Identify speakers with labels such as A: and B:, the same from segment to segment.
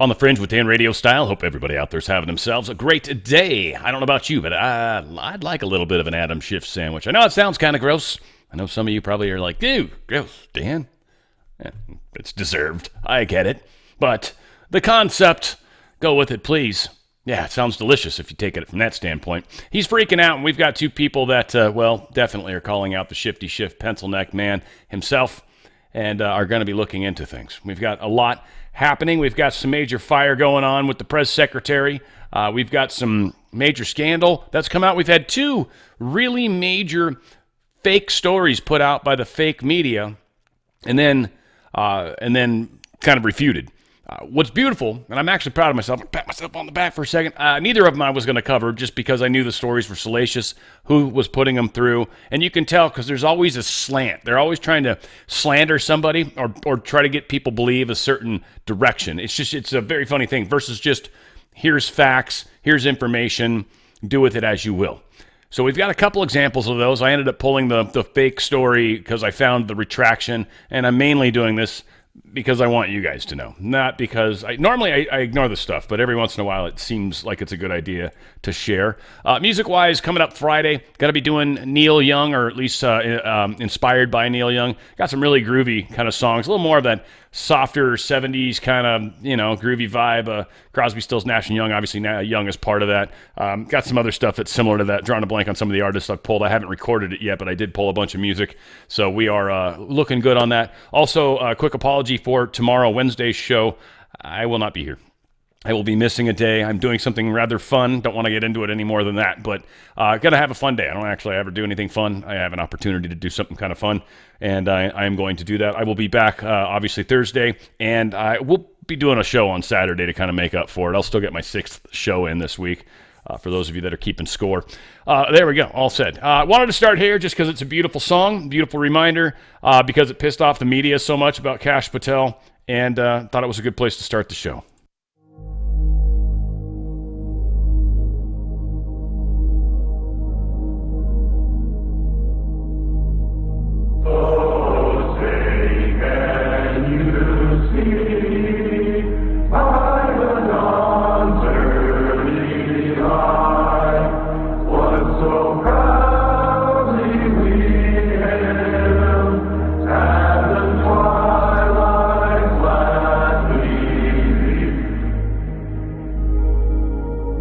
A: On the Fringe with Dan Radio Style. Hope everybody out there's having themselves a great day. I don't know about you, but I'd like a little bit of an Adam Schiff sandwich. I know it sounds kind of gross. I know some of you probably are like, dude, gross, Dan. Yeah, it's deserved. I get it. But the concept, go with it, please. Yeah, it sounds delicious if you take it from that standpoint. He's freaking out, and we've got two people that, definitely are calling out the Shifty Schiff pencil neck man himself and are going to be looking into things. We've got a lot happening. We've got some major fire going on with the press secretary. We've got some major scandal that's come out. We've had two really major fake stories put out by the fake media and then kind of refuted. What's beautiful, and I'm actually proud of myself, I'll pat myself on the back for a second, neither of them I was going to cover just because I knew the stories were salacious, who was putting them through, and you can tell because there's always a slant. They're always trying to slander somebody or try to get people believe a certain direction. It's a very funny thing versus just here's facts, here's information, do with it as you will. So we've got a couple examples of those. I ended up pulling the fake story because I found the retraction, and I'm mainly doing this because I want you guys to know, not because normally I ignore this stuff, but every once in a while it seems like it's a good idea to share. Music-wise, coming up Friday, got to be doing Neil Young, or at least inspired by Neil Young. Got some really groovy kind of songs, a little more of that softer 70s kind of, groovy vibe. Crosby, Stills, Nash & Young, obviously Young is part of that. Got some other stuff that's similar to that. Drawing a blank on some of the artists I've pulled. I haven't recorded it yet, but I did pull a bunch of music, so we are looking good on that. Also, a quick apology for tomorrow, Wednesday's show. I will not be here. I will be missing a day. I'm doing something rather fun. Don't want to get into it any more than that, but going to have a fun day. I don't actually ever do anything fun. I have an opportunity to do something kind of fun, and I am going to do that. I will be back, obviously, Thursday, and I will be doing a show on Saturday to kind of make up for it. I'll still get my 6th show in this week, for those of you that are keeping score. There we go, all said. Wanted to start here just because it's a beautiful song, beautiful reminder, because it pissed off the media so much about Kash Patel, and thought it was a good place to start the show.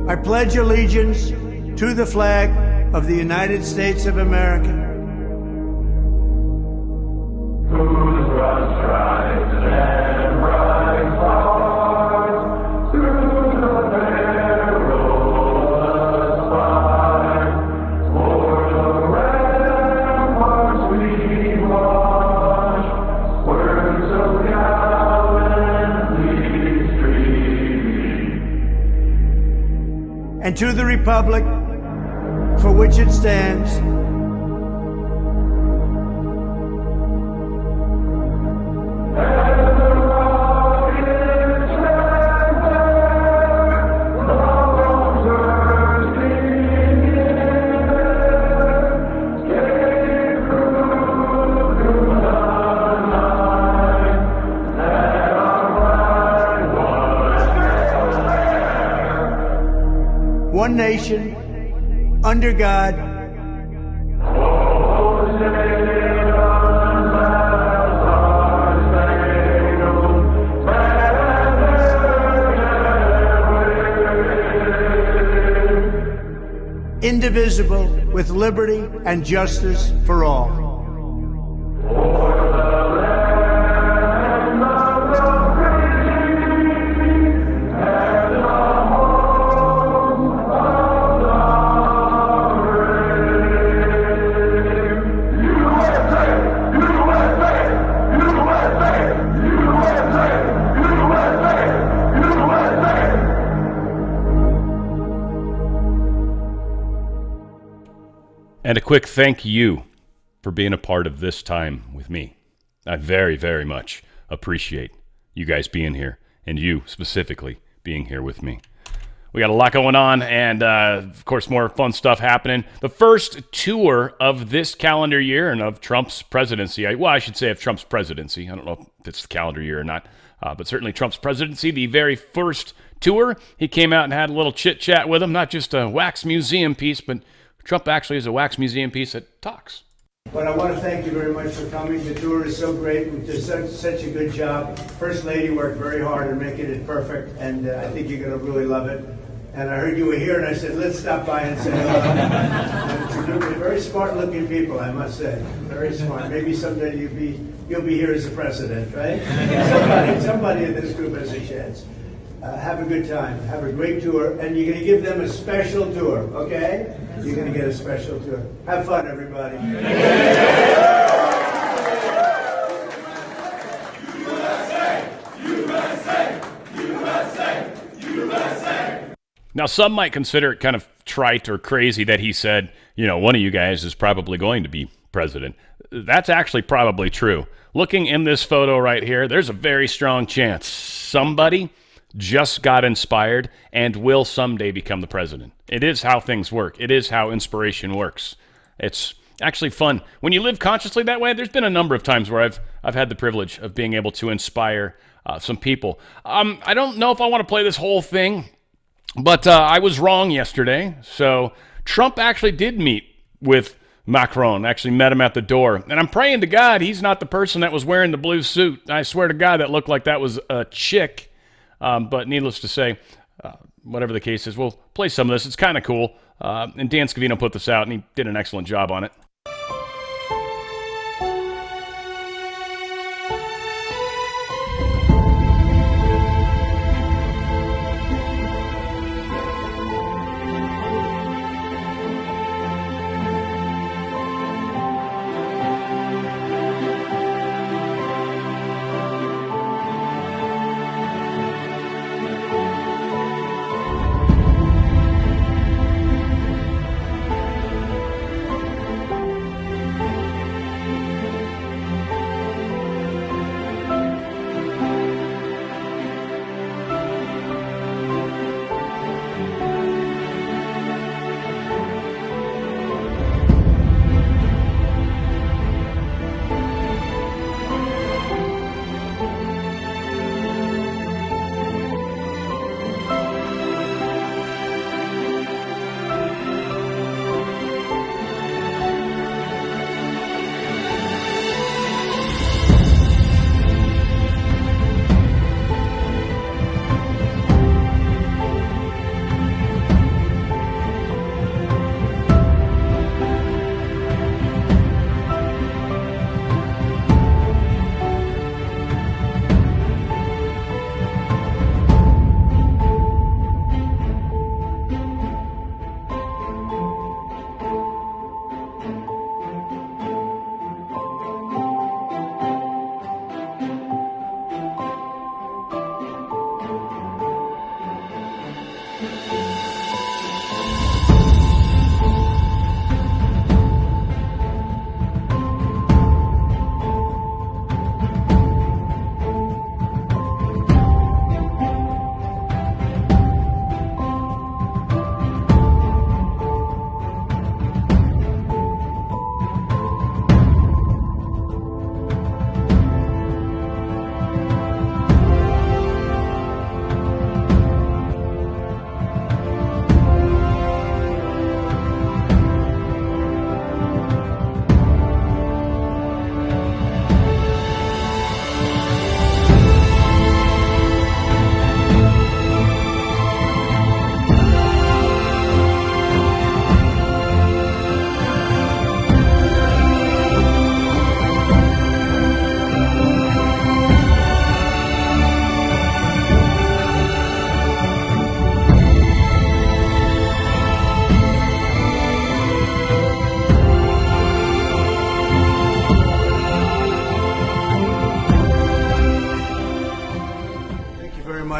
B: I pledge allegiance to the flag of the United States of America. Whose broad stripes and bright stars through the perilous fight, o'er the ramparts we watch, words of gallantly stream. And to the republic for which it stands, one nation, under God, indivisible, with liberty and justice for all.
A: And a quick thank you for being a part of this time with me. I very, very much appreciate you guys being here, and you specifically being here with me. We got a lot going on, and of course, more fun stuff happening. The first tour of this calendar year and of Trump's presidency. I should say of Trump's presidency. I don't know if it's the calendar year or not. But certainly Trump's presidency, the very first tour, he came out and had a little chit-chat with him, not just a wax museum piece, but Trump actually is a wax museum piece that talks.
B: But I want to thank you very much for coming. The tour is so great. We did such a good job. First Lady worked very hard in making it perfect, and I think you're going to really love it. And I heard you were here, and I said, let's stop by and say hello. And it's a group of very smart-looking people, I must say. Very smart. Maybe someday you'll be here as the president, right? Somebody in this group has a chance. Have a good time. Have a great tour. And you're going to give them a special tour, okay? You're going to get a special tour. Have fun, everybody.
A: Now, some might consider it kind of trite or crazy that he said, one of you guys is probably going to be president. That's actually probably true. Looking in this photo right here, there's a very strong chance somebody just got inspired and will someday become the president. It is how things work. It is how inspiration works. It's actually fun. When you live consciously that way, there's been a number of times where I've had the privilege of being able to inspire some people. I don't know if I want to play this whole thing, but I was wrong yesterday. So Trump actually did meet with Macron, actually met him at the door. And I'm praying to God he's not the person that was wearing the blue suit. I swear to God that looked like that was a chick. But needless to say, whatever the case is, we'll play some of this. It's kind of cool. And Dan Scavino put this out, and he did an excellent job on it.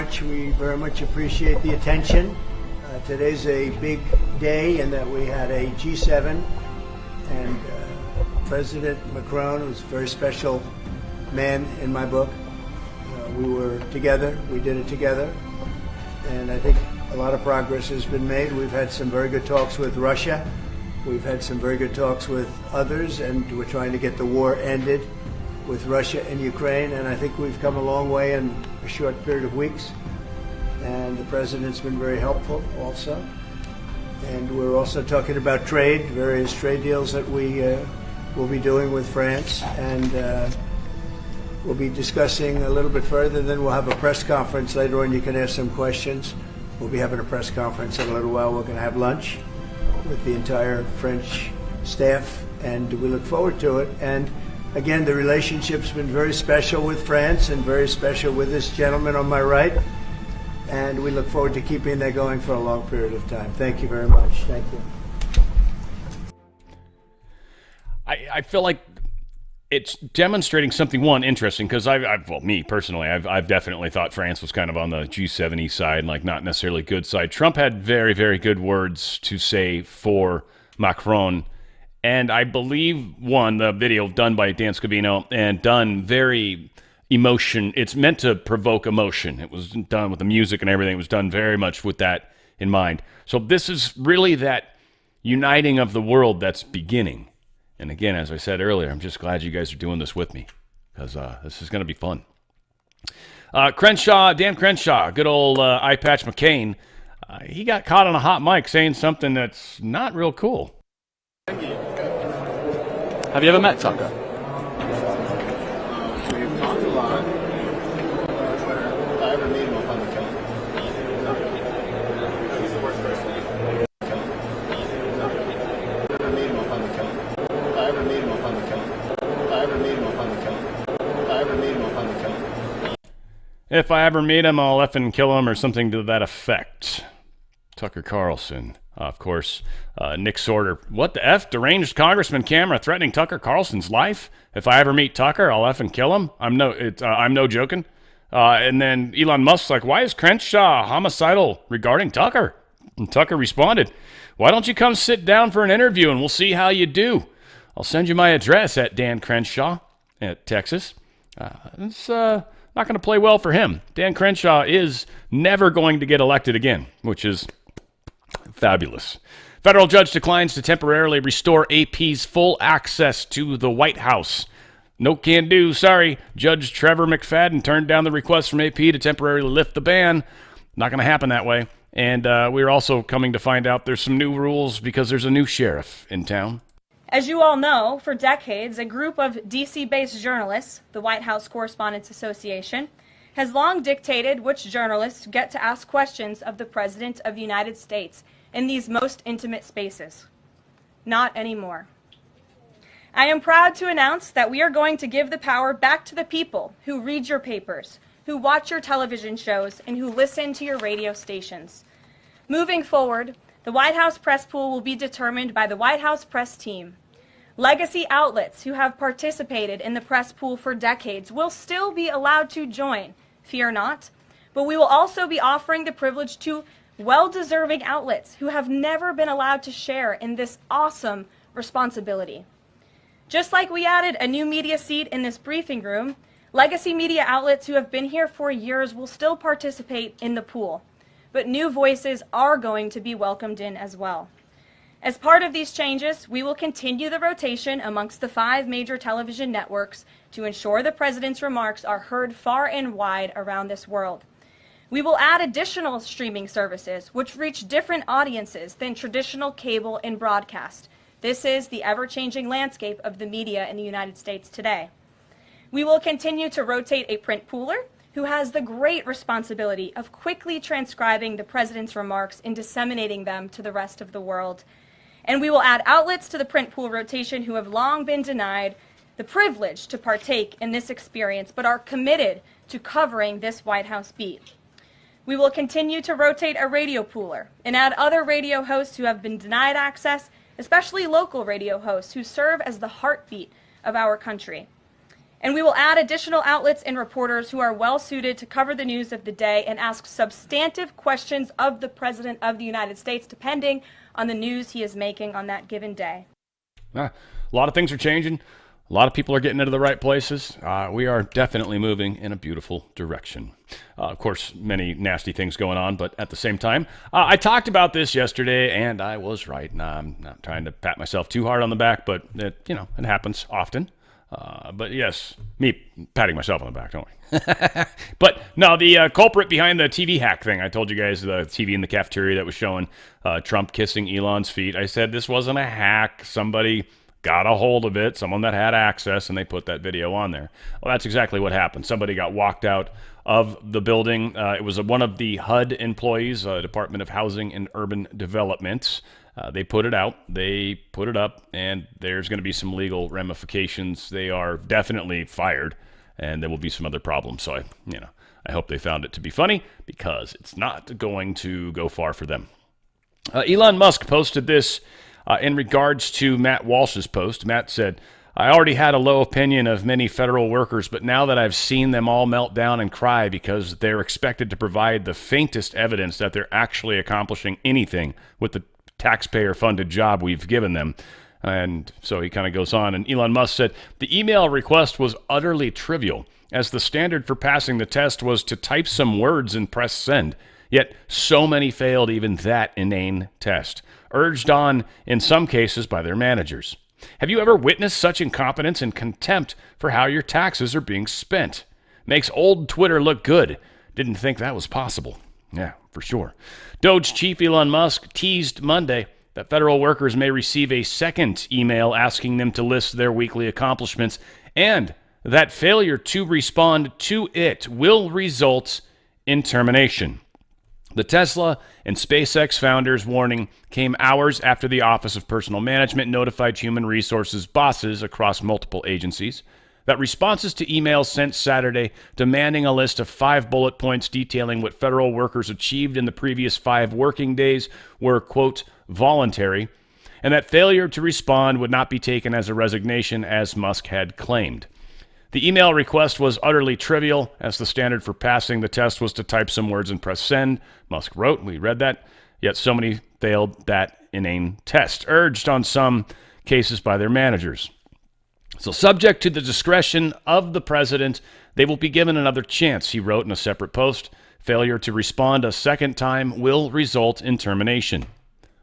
B: much. We very much appreciate the attention. Today's a big day in that we had a G7 and President Macron, who's a very special man in my book. We were together. We did it together. And I think a lot of progress has been made. We've had some very good talks with Russia. We've had some very good talks with others, and we're trying to get the war ended with Russia and Ukraine. And I think we've come a long way, and a short period of weeks. And the president's been very helpful also. And we're also talking about trade, various trade deals that we will be doing with France. And we'll be discussing a little bit further. Then we'll have a press conference later on. You can ask some questions. We'll be having a press conference in a little while. We're going to have lunch with the entire French staff, and we look forward to it. And again, the relationship's been very special with France and very special with this gentleman on my right. And we look forward to keeping that going for a long period of time. Thank you very much. Thank you.
A: I feel like it's demonstrating something, one, interesting, because me personally, I've definitely thought France was kind of on the G7 side, like not necessarily good side. Trump had very, very good words to say for Macron. And I believe, one, the video done by Dan Scavino and done very it's meant to provoke emotion. It was done with the music and everything. It was done very much with that in mind. So this is really that uniting of the world that's beginning. And again, as I said earlier, I'm just glad you guys are doing this with me, because this is going to be fun. Dan Crenshaw, good old Eye Patch McCain, he got caught on a hot mic saying something that's not real cool.
C: Have you ever met Tucker?
D: We've talked a lot. If I ever meet him, I'll probably kill him. He's the worst person. Kill him. If I ever meet him, I'll probably kill him. If I ever meet him, I'll probably kill him. If I ever meet him, I'll probably kill him. If I ever meet him, I'll probably kill him.
A: If I ever meet him, I'll effing kill him, or something to that effect. Tucker Carlson. Of course, Nick Sorter. What the F? Deranged Congressman camera threatening Tucker Carlson's life? If I ever meet Tucker, I'll effing kill him. I'm no joking. And then Elon Musk's like, why is Crenshaw homicidal regarding Tucker? And Tucker responded, why don't you come sit down for an interview and we'll see how you do. I'll send you my address at Dan Crenshaw at Texas. It's not going to play well for him. Dan Crenshaw is never going to get elected again, which is fabulous. Federal judge declines to temporarily restore AP's full access to the White House. No can do, sorry. Judge Trevor McFadden turned down the request from AP to temporarily lift the ban. Not going to happen that way. And we're also coming to find out there's some new rules because there's a new sheriff in town.
E: As you all know, for decades, a group of D.C.-based journalists, the White House Correspondents Association, has long dictated which journalists get to ask questions of the President of the United States in these most intimate spaces. Not anymore. I am proud to announce that we are going to give the power back to the people who read your papers, who watch your television shows, and who listen to your radio stations. Moving forward, the White House press pool will be determined by the White House press team. Legacy outlets who have participated in the press pool for decades will still be allowed to join, fear not, but we will also be offering the privilege to well-deserving outlets who have never been allowed to share in this awesome responsibility. Just like we added a new media seat in this briefing room, legacy media outlets who have been here for years will still participate in the pool, but new voices are going to be welcomed in as well. As part of these changes, we will continue the rotation amongst the 5 major television networks to ensure the President's remarks are heard far and wide around this world. We will add additional streaming services which reach different audiences than traditional cable and broadcast. This is the ever-changing landscape of the media in the United States today. We will continue to rotate a print pooler who has the great responsibility of quickly transcribing the President's remarks and disseminating them to the rest of the world. And we will add outlets to the print pool rotation who have long been denied the privilege to partake in this experience but are committed to covering this White House beat. We will continue to rotate a radio pooler and add other radio hosts who have been denied access, especially local radio hosts who serve as the heartbeat of our country. And we will add additional outlets and reporters who are well suited to cover the news of the day and ask substantive questions of the President of the United States, depending on the news he is making on that given day.
A: A lot of things are changing. A lot of people are getting into the right places. We are definitely moving in a beautiful direction. Of course, many nasty things going on, but at the same time, I talked about this yesterday, and I was right. I'm not trying to pat myself too hard on the back, but it happens often. But yes, me patting myself on the back, don't worry. But no, the culprit behind the TV hack thing, I told you guys, the TV in the cafeteria that was showing Trump kissing Elon's feet. I said this wasn't a hack. Somebody got a hold of it, someone that had access, and they put that video on there. Well, that's exactly what happened. Somebody got walked out of the building. It was one of the HUD employees, Department of Housing and Urban Development. They put it out, they put it up, and there's going to be some legal ramifications. They are definitely fired, and there will be some other problems. So I hope they found it to be funny, because it's not going to go far for them. Elon Musk posted this in regards to Matt Walsh's post. Matt said, "I already had a low opinion of many federal workers, but now that I've seen them all melt down and cry because they're expected to provide the faintest evidence that they're actually accomplishing anything with the taxpayer-funded job we've given them." And so he kind of goes on. And Elon Musk said, "The email request was utterly trivial, as the standard for passing the test was to type some words and press send. Yet so many failed even that inane test, urged on in some cases by their managers. Have you ever witnessed such incompetence and contempt for how your taxes are being spent? Makes old Twitter look good. Didn't think that was possible." Yeah, for sure. Doge chief Elon Musk teased Monday that federal workers may receive a second email asking them to list their weekly accomplishments, and that failure to respond to it will result in termination. The Tesla and SpaceX founders' warning came hours after the Office of Personnel Management notified human resources bosses across multiple agencies that responses to emails sent Saturday demanding a list of 5 bullet points detailing what federal workers achieved in the previous 5 working days were, quote, voluntary, and that failure to respond would not be taken as a resignation, as Musk had claimed. The email request was utterly trivial, as the standard for passing the test was to type some words and press send, Musk wrote. We read that. Yet so many failed that inane test, urged on some cases by their managers. So subject to the discretion of the president, they will be given another chance, he wrote in a separate post. Failure to respond a second time will result in termination.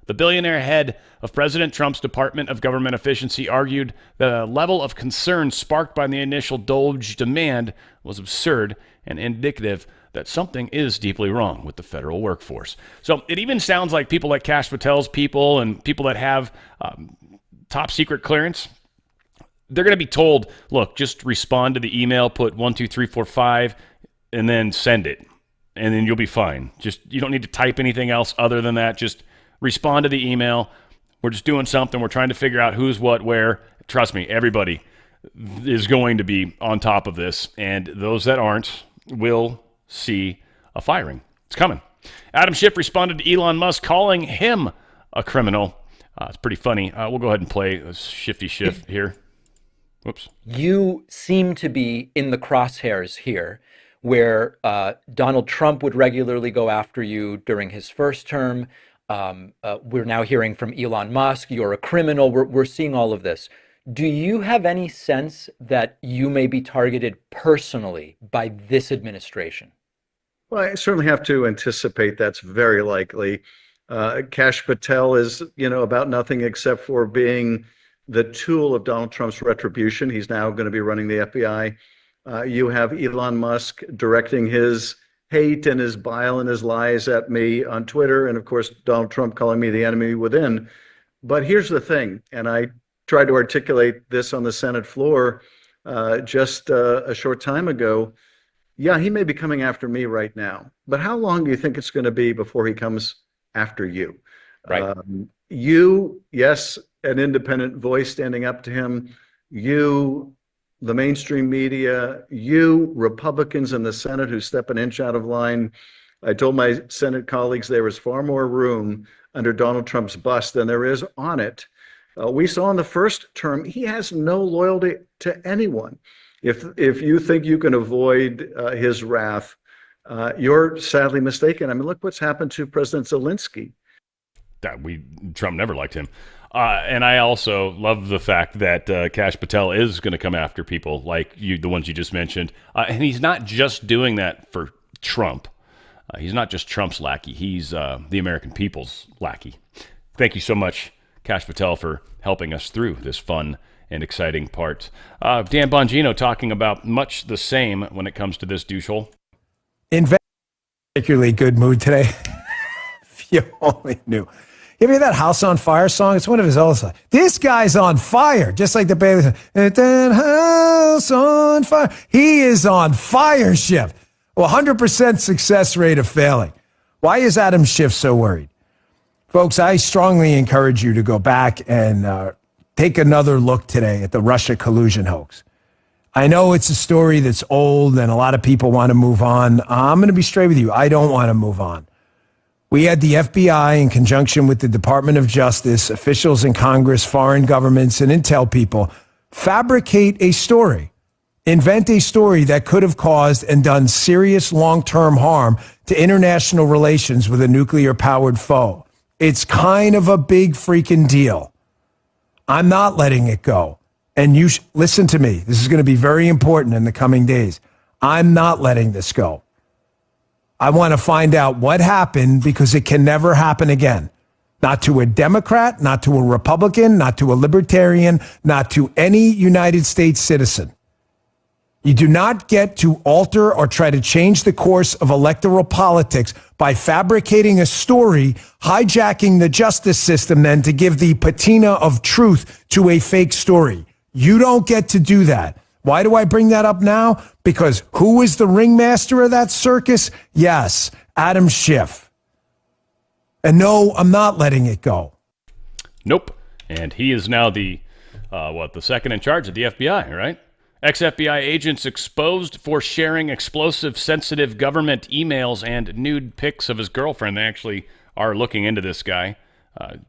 A: The billionaire head of President Trump's Department of Government Efficiency argued the level of concern sparked by the initial Doge demand was absurd and indicative that something is deeply wrong with the federal workforce. So it even sounds like people like Kash Patel's people and people that have top secret clearance, they're going to be told, look, just respond to the email, put 1, 2, 3, 4, 5, and then send it. And then you'll be fine. Just, you don't need to type anything else other than that. Just respond to the email. We're just doing something. We're trying to figure out who's what, where. Trust me, everybody is going to be on top of this. And those that aren't will see a firing. It's coming. Adam Schiff responded to Elon Musk calling him a criminal. It's pretty funny. We'll go ahead and play a Shifty Schiff here. Whoops.
F: You seem to be in the crosshairs here, where Donald Trump would regularly go after you during his first term. We're now hearing from Elon Musk, you're a criminal. We're seeing all of this. Do you have any sense that you may be targeted personally by this administration?
G: Well, I certainly have to anticipate that's very likely. Kash Patel is, about nothing except for being the tool of Donald Trump's retribution. He's now going to be running the FBI. You have Elon Musk directing his hate and his bile and his lies at me on Twitter. And of course, Donald Trump calling me the enemy within. But here's the thing, and I tried to articulate this on the Senate floor just a short time ago. Yeah, he may be coming after me right now, but how long do you think it's going to be before he comes after you?
F: Right.
G: You, yes, an independent voice standing up to him. You, the mainstream media, you, Republicans in the Senate who step an inch out of line. I told my Senate colleagues there was far more room under Donald Trump's bus than there is on it. We saw in the first term, he has no loyalty to anyone. If you think you can avoid his wrath, you're sadly mistaken. I mean, look what's happened to President Zelensky.
A: Trump never liked him. And I also love the fact that Kash Patel is going to come after people like you, the ones you just mentioned. And he's not just doing that for Trump. He's not just Trump's lackey. He's the American people's lackey. Thank you so much, Kash Patel, for helping us through this fun and exciting part. Dan Bongino talking about much the same when it comes to this douchehole.
H: In particularly good mood today. If you only knew. You hear that House on Fire song? It's one of his old songs. This guy's on fire, just like the baby. That house on fire. He is on fire, Schiff. 100% success rate of failing. Why is Adam Schiff so worried? Folks, I strongly encourage you to go back and take another look today at the Russia collusion hoax. I know it's a story that's old and a lot of people want to move on. I'm going to be straight with you. I don't want to move on. We had the FBI in conjunction with the Department of Justice, officials in Congress, foreign governments, and intel people fabricate a story, invent a story that could have caused and done serious long-term harm to international relations with a nuclear-powered foe. It's kind of a big freaking deal. I'm not letting it go. And you listen to me. This is going to be very important in the coming days. I'm not letting this go. I want to find out what happened because it can never happen again. Not to a Democrat, not to a Republican, not to a Libertarian, not to any United States citizen. You do not get to alter or try to change the course of electoral politics by fabricating a story, hijacking the justice system then to give the patina of truth to a fake story. You don't get to do that. Why do I bring that up now? Because who is the ringmaster of that circus? Yes, Adam Schiff. And no, I'm not letting it go.
A: Nope. And he is now the second in charge of the FBI, right? Ex-FBI agents exposed for sharing explosive, sensitive government emails and nude pics of his girlfriend. They actually are looking into this guy.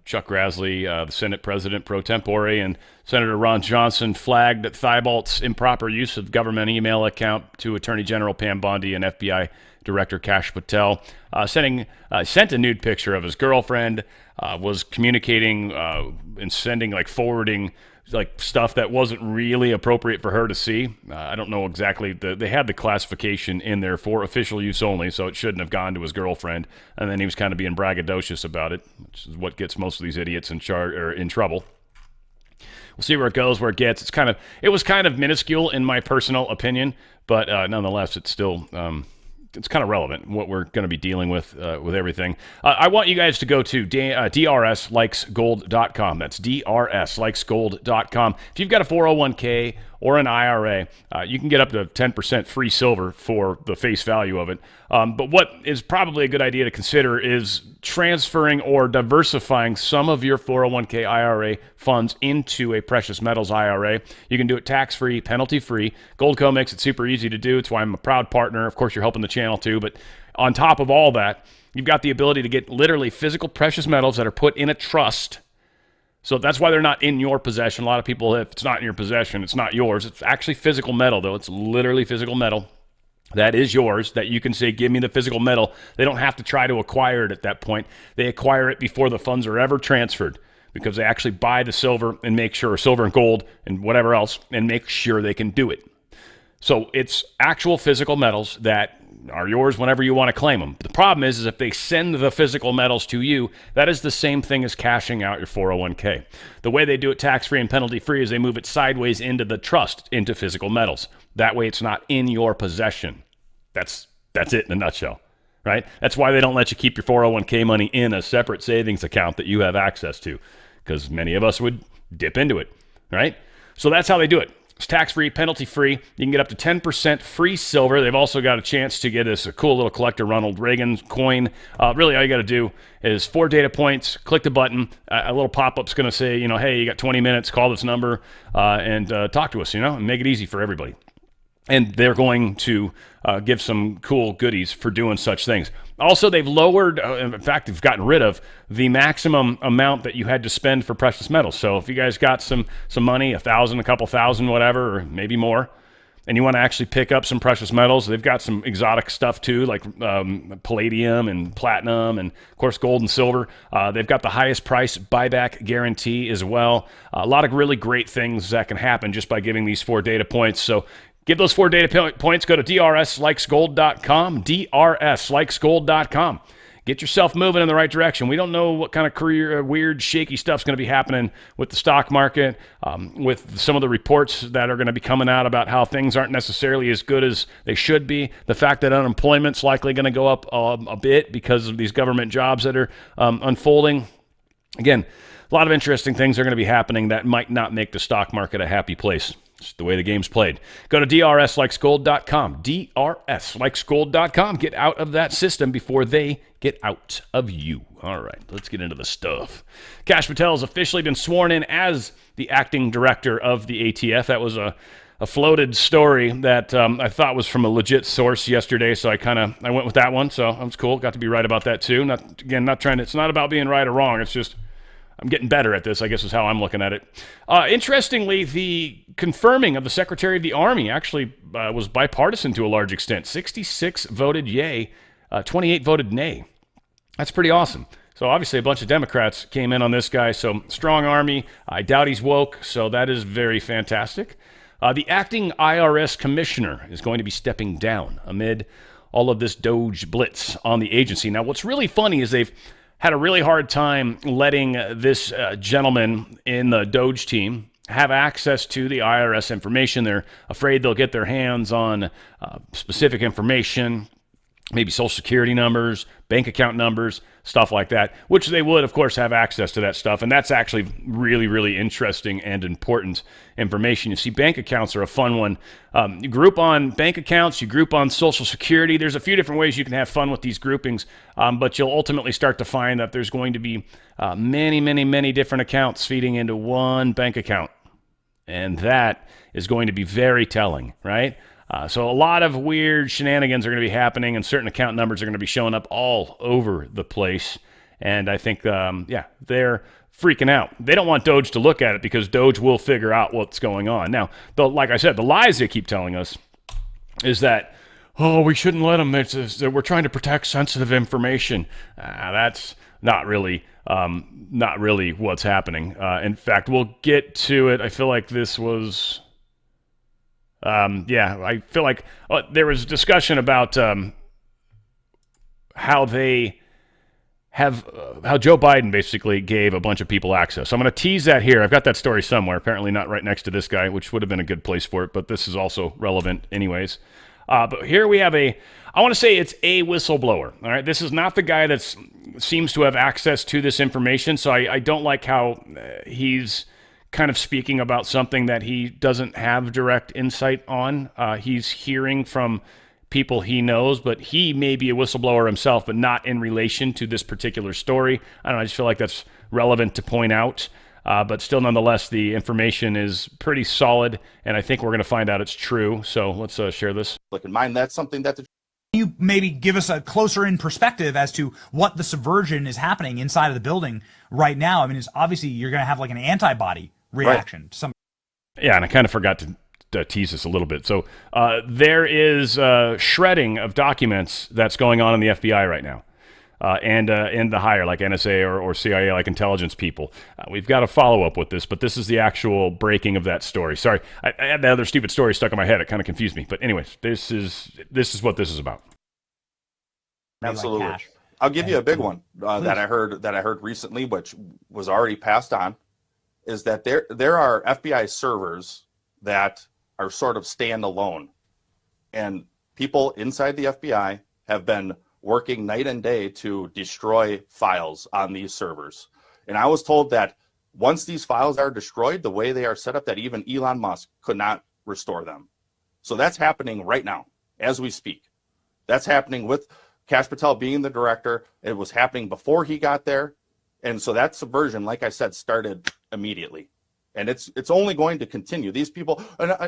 A: Chuck Grassley, the Senate President pro tempore, and Senator Ron Johnson flagged Thibault's improper use of government email account to Attorney General Pam Bondi and FBI Director Kash Patel. Sent a nude picture of his girlfriend, was communicating and forwarding stuff that wasn't really appropriate for her to see. I don't know exactly. They had the classification in there for official use only, so it shouldn't have gone to his girlfriend. And then he was kind of being braggadocious about it, which is what gets most of these idiots in trouble. We'll see where it goes, where it gets. It was kind of minuscule in my personal opinion, but nonetheless, it's still it's kind of relevant what we're going to be dealing with everything. I want you guys to go to drslikesgold.com. That's drslikesgold.com. If you've got a 401k or an IRA, you can get up to 10% free silver for the face value of it. But what is probably a good idea to consider is transferring or diversifying some of your 401k IRA funds into a precious metals IRA. You can do it tax-free, penalty-free. Goldco makes it super easy to do. It's why I'm a proud partner. Of course, you're helping the channel too. But on top of all that, you've got the ability to get literally physical precious metals that are put in a trust. So that's why they're not in your possession. A lot of people, if it's not in your possession, it's not yours. It's actually physical metal, though. It's literally physical metal that is yours, that you can say, give me the physical metal. They don't have to try to acquire it at that point. They acquire it before the funds are ever transferred because they actually buy the silver and make sure, silver and gold and whatever else, and make sure they can do it. So it's actual physical metals that are yours whenever you want to claim them. The problem is if they send the physical metals to you, that is the same thing as cashing out your 401k. The way they do it tax-free and penalty-free is they move it sideways into the trust, into physical metals. That way it's not in your possession. That's it in a nutshell, right? That's why they don't let you keep your 401k money in a separate savings account that you have access to, because many of us would dip into it, right? So that's how they do it. It's tax-free, penalty-free. You can get up to 10% free silver. They've also got a chance to get a cool little collector Ronald Reagan coin. Really, all you got to do is 4 data points, click the button. A little pop-up's going to say, hey, you got 20 minutes, call this number, and talk to us, and make it easy for everybody. And they're going to give some cool goodies for doing such things. Also, they've lowered, in fact, they've gotten rid of the maximum amount that you had to spend for precious metals. So if you guys got some money, $1,000, a couple thousand, whatever, or maybe more, and you want to actually pick up some precious metals, they've got some exotic stuff too, like palladium and platinum and, of course, gold and silver. They've got the highest price buyback guarantee as well. A lot of really great things that can happen just by giving these 4 data points. So give those 4 data points. Go to drslikesgold.com, drslikesgold.com. get yourself moving in the right direction. We don't know what kind of career, weird, shaky stuff's going to be happening with the stock market, with some of the reports that are going to be coming out about how things aren't necessarily as good as they should be. The fact that unemployment's likely going to go up a bit because of these government jobs that are unfolding. Again, a lot of interesting things are going to be happening that might not make the stock market a happy place. It's the way the game's played. Go to drslikesgold.com. drslikesgold.com. Get out of that system before they get out of you. All right, let's get into the stuff. Kash Patel has officially been sworn in as the acting director of the ATF. That was a floated story that I thought was from a legit source yesterday, so I went with that one. So that was cool. Got to be right about that too. It's not about being right or wrong. It's just I'm getting better at this, I guess is how I'm looking at it. Interestingly, the confirming of the Secretary of the Army actually was bipartisan to a large extent. 66 voted yay, 28 voted nay. That's pretty awesome. So obviously a bunch of Democrats came in on this guy. So strong Army. I doubt he's woke, so that is very fantastic. The acting IRS commissioner is going to be stepping down amid all of this Doge blitz on the agency. Now, what's really funny is they've had a really hard time letting this gentleman in the Doge team have access to the IRS information. They're afraid they'll get their hands on specific information, maybe social security numbers, bank account numbers, stuff like that, which they would, of course, have access to that stuff. And that's actually really, really interesting and important information. You see, bank accounts are a fun one. You group on bank accounts, you group on social security. There's a few different ways you can have fun with these groupings, but you'll ultimately start to find that there's going to be many, many, many different accounts feeding into one bank account. And that is going to be very telling, right? So a lot of weird shenanigans are going to be happening, and certain account numbers are going to be showing up all over the place. And I think, they're freaking out. They don't want Doge to look at it because Doge will figure out what's going on. Now, like I said, the lies they keep telling us is that, we shouldn't let them. We're trying to protect sensitive information. That's not really what's happening. In fact, we'll get to it. I feel like this was... I feel like there was discussion about how Joe Biden basically gave a bunch of people access. So I'm going to tease that here. I've got that story somewhere, apparently not right next to this guy, which would have been a good place for it, but this is also relevant anyways. But here we have I want to say it's a whistleblower. All right, this is not the guy that seems to have access to this information, so I don't like how he's kind of speaking about something that he doesn't have direct insight on. He's hearing from people he knows, but he may be a whistleblower himself, but not in relation to this particular story. I don't know, I just feel like that's relevant to point out. But still, nonetheless, the information is pretty solid, and I think we're going to find out it's true. So let's share this.
I: Look in mind, that's something that
J: you maybe give us a closer in perspective as to what the subversion is happening inside of the building right now. I mean, it's obviously you're going to have like an antibody reaction. Right.
A: Yeah, and I kind of forgot to tease this a little bit. So there is shredding of documents that's going on in the FBI right now. And in the higher, like NSA or CIA, like intelligence people. We've got to follow up with this, but this is the actual breaking of that story. Sorry, I had the other stupid story stuck in my head. It kind of confused me. But anyways, this is what this is about.
I: Absolutely. I'll give you a big one that I heard recently, which was already passed on, is that there are FBI servers that are sort of standalone, and people inside the FBI have been working night and day to destroy files on these servers. And I was told that once these files are destroyed, the way they are set up, that even Elon Musk could not restore them. So that's happening right now as we speak. That's happening with Kash Patel being the director. It was happening before he got there. And so that subversion, like I said, started immediately. And it's only going to continue. These people,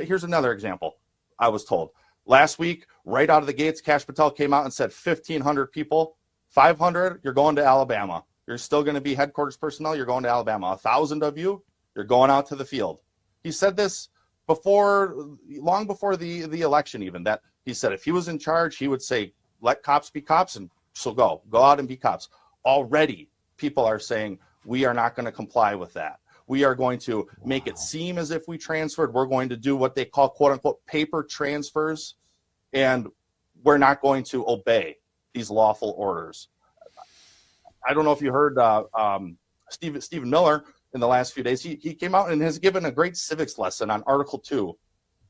I: here's another example I was told. Last week, right out of the gates, Kash Patel came out and said 1,500 people, 500, you're going to Alabama. You're still going to be headquarters personnel, you're going to Alabama. 1,000 of you, you're going out to the field. He said this long before the election even, that he said if he was in charge, he would say, let cops be cops, and so go out and be cops. Already, people are saying, we are not going to comply with that. We are going to make it seem as if we transferred. We're going to do what they call, quote unquote, paper transfers. And we're not going to obey these lawful orders. I don't know if you heard Stephen Miller in the last few days. He came out and has given a great civics lesson on Article 2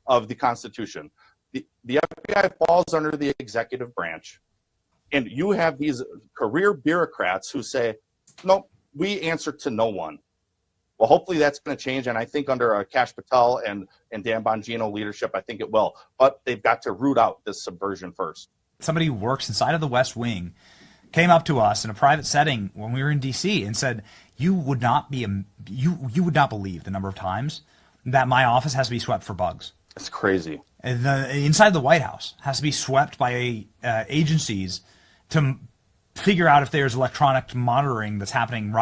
I: of the Constitution. The FBI falls under the executive branch, and you have these career bureaucrats who say, no, we answer to no one. Well, hopefully that's going to change, and I think under Kash Patel and Dan Bongino leadership, I think it will. But they've got to root out this subversion first.
J: Somebody who works inside of the West Wing came up to us in a private setting when we were in D.C. and said, you would not believe the number of times that my office has to be swept for bugs.
I: It's crazy.
J: And inside the White House has to be swept by agencies to figure out if there's electronic monitoring that's happening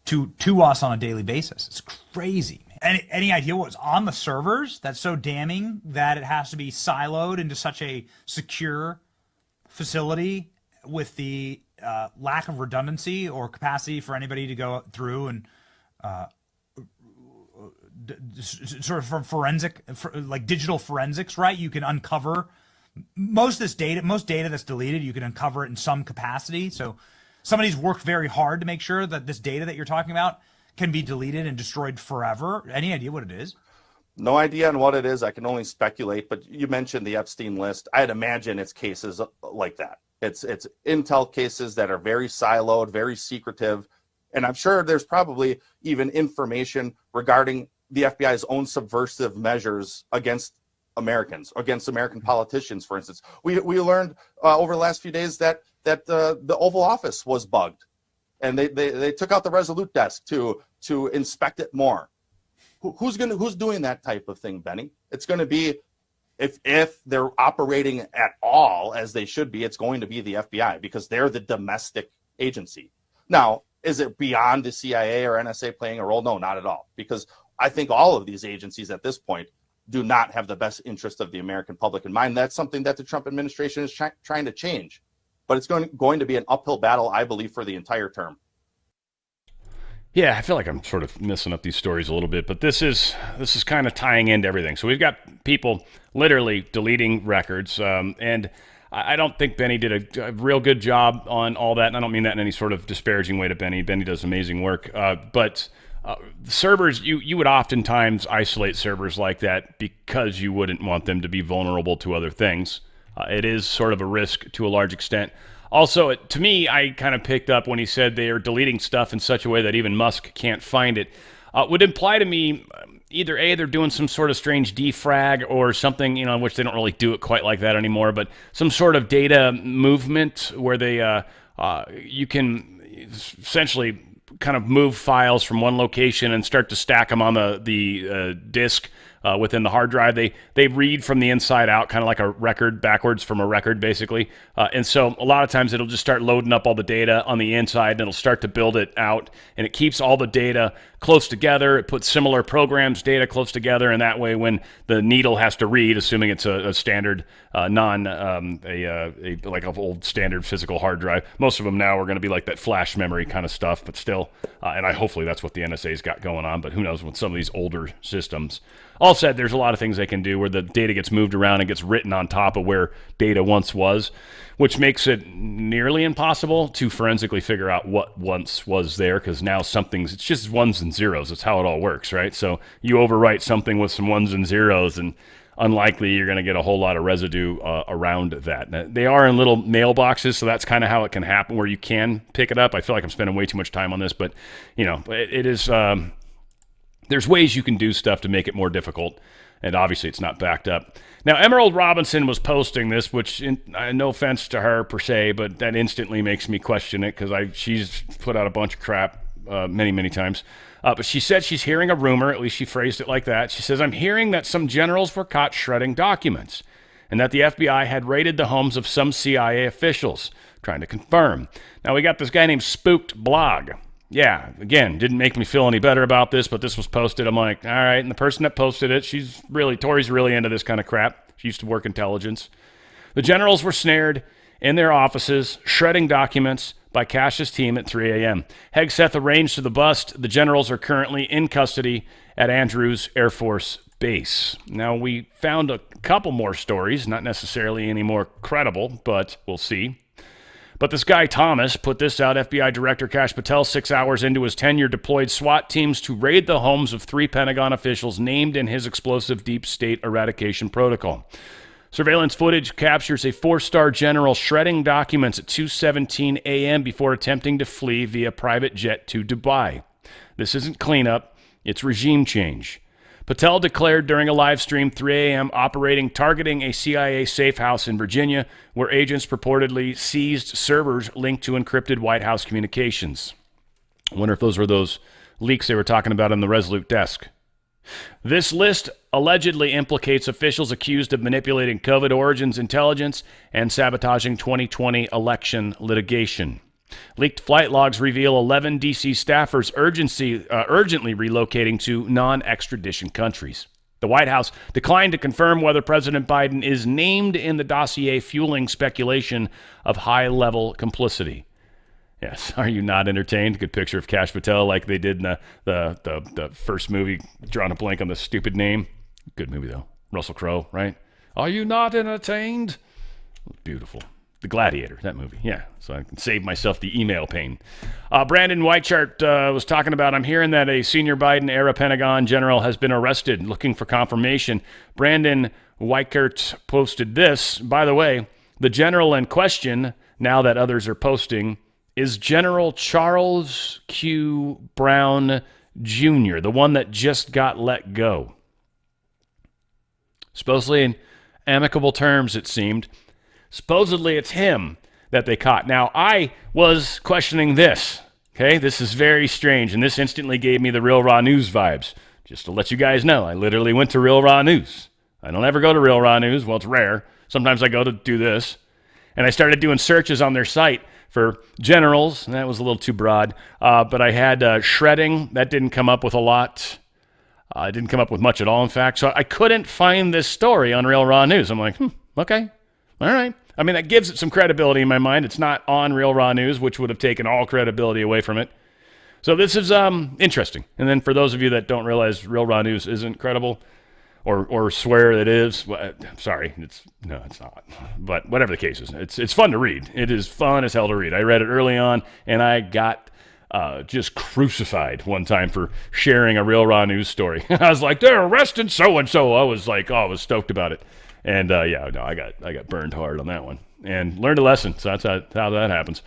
J: to us on a daily basis. It's crazy. Any idea what was on the servers that's so damning that it has to be siloed into such a secure facility with the lack of redundancy or capacity for anybody to go through and sort of from digital forensics, right? You can uncover most data that's deleted, you can uncover it in some capacity. So somebody's worked very hard to make sure that this data that you're talking about can be deleted and destroyed forever. Any idea what it is?
I: No idea on what it is. I can only speculate, but you mentioned the Epstein list. I'd imagine it's cases like that. It's intel cases that are very siloed, very secretive. And I'm sure there's probably even information regarding the FBI's own subversive measures against Americans, against American politicians, for instance. We learned over the last few days that the Oval Office was bugged, and they took out the Resolute desk to inspect it more. Who's doing that type of thing, Benny? It's going to be, if they're operating at all as they should be, it's going to be the FBI, because they're the domestic agency. Now, is it beyond the CIA or NSA playing a role? No, not at all, because I think all of these agencies at this point do not have the best interest of the American public in mind. That's something that the Trump administration is trying to change. But it's going to be an uphill battle, I believe, for the entire term.
A: Yeah, I feel like I'm sort of messing up these stories a little bit, but this is kind of tying into everything. So we've got people literally deleting records, and I don't think Benny did a real good job on all that, and I don't mean that in any sort of disparaging way to Benny. Benny does amazing work, but servers, you would oftentimes isolate servers like that because you wouldn't want them to be vulnerable to other things. It is sort of a risk to a large extent. Also, to me, I kind of picked up when he said they are deleting stuff in such a way that even Musk can't find it. Would imply to me either A, they're doing some sort of strange defrag or something, in which they don't really do it quite like that anymore, but some sort of data movement where they you can essentially kind of move files from one location and start to stack them on the disk within the hard drive. They read from the inside out, kind of like a record backwards from a record, basically. And so a lot of times it'll just start loading up all the data on the inside, and it'll start to build it out, and it keeps all the data close together. It puts similar programs data close together, and that way when the needle has to read, assuming it's a standard like an old standard physical hard drive. Most of them now are going to be like that flash memory kind of stuff, but still, and hopefully that's what the NSA's got going on, but who knows with some of these older systems. All said, there's a lot of things they can do where the data gets moved around and gets written on top of where data once was, which makes it nearly impossible to forensically figure out what once was there, because now it's just ones and zeros. That's how it all works, right? So you overwrite something with some ones and zeros, and unlikely you're going to get a whole lot of residue around that. Now, they are in little mailboxes, so that's kind of how it can happen, where you can pick it up. I feel like I'm spending way too much time on this, but it is... There's ways you can do stuff to make it more difficult, and obviously it's not backed up. Now, Emerald Robinson was posting this, which, no offense to her per se, but that instantly makes me question it, because she's put out a bunch of crap many, many times. But she said she's hearing a rumor, at least she phrased it like that. She says, I'm hearing that some generals were caught shredding documents, and that the FBI had raided the homes of some CIA officials, trying to confirm. Now, we got this guy named Spooked Blog. Yeah, again, didn't make me feel any better about this, but this was posted. I'm like, all right, and the person that posted it, Tori's really into this kind of crap. She used to work intelligence. The generals were snared in their offices, shredding documents by Cash's team at 3 a.m. Hegseth arranged to the bust. The generals are currently in custody at Andrews Air Force Base. Now, we found a couple more stories, not necessarily any more credible, but we'll see. But this guy Thomas put this out. FBI Director Kash Patel, 6 hours into his tenure, deployed SWAT teams to raid the homes of 3 Pentagon officials named in his explosive deep state eradication protocol. Surveillance footage captures a 4-star general shredding documents at 2:17 a.m. before attempting to flee via private jet to Dubai. This isn't cleanup, it's regime change. Patel declared during a live stream 3 a.m. targeting a CIA safe house in Virginia where agents purportedly seized servers linked to encrypted White House communications. I wonder if those were those leaks they were talking about on the Resolute desk. This list allegedly implicates officials accused of manipulating COVID origins intelligence and sabotaging 2020 election litigation. Leaked flight logs reveal 11 D.C. staffers urgently relocating to non-extradition countries. The White House declined to confirm whether President Biden is named in the dossier, fueling speculation of high-level complicity. Yes, are you not entertained? Good picture of Kash Patel like they did in the first movie, drawing a blank on the stupid name. Good movie, though. Russell Crowe, right? Are you not entertained? Beautiful. The Gladiator, that movie. Yeah, so I can save myself the email pain. Brandon Weichart was talking about, I'm hearing that a senior Biden-era Pentagon general has been arrested, looking for confirmation. Brandon Weichart posted this. By the way, the general in question, now that others are posting, is General Charles Q. Brown Jr., the one that just got let go. Supposedly in amicable terms, it seemed. Supposedly it's him that they caught. Now, I was questioning this. Okay, this is very strange, and this instantly gave me the Real Raw News vibes. Just to let you guys know, I literally went to Real Raw News. I don't ever go to Real Raw News. Well, it's rare. Sometimes I go to do this. And I started doing searches on their site for generals, and that was a little too broad. But I had shredding. That didn't come up with a lot. It didn't come up with much at all, in fact. So I couldn't find this story on Real Raw News. I'm like, okay. All right. I mean, that gives it some credibility in my mind. It's not on Real Raw News, which would have taken all credibility away from it. So this is interesting. And then for those of you that don't realize Real Raw News isn't credible or swear it is, well, sorry, it's not. But whatever the case is, it's fun to read. It is fun as hell to read. I read it early on, and I got just crucified one time for sharing a Real Raw News story. I was like, they're arresting so-and-so. I was like, I was stoked about it. And I got burned hard on that one and learned a lesson. So that's how that happens.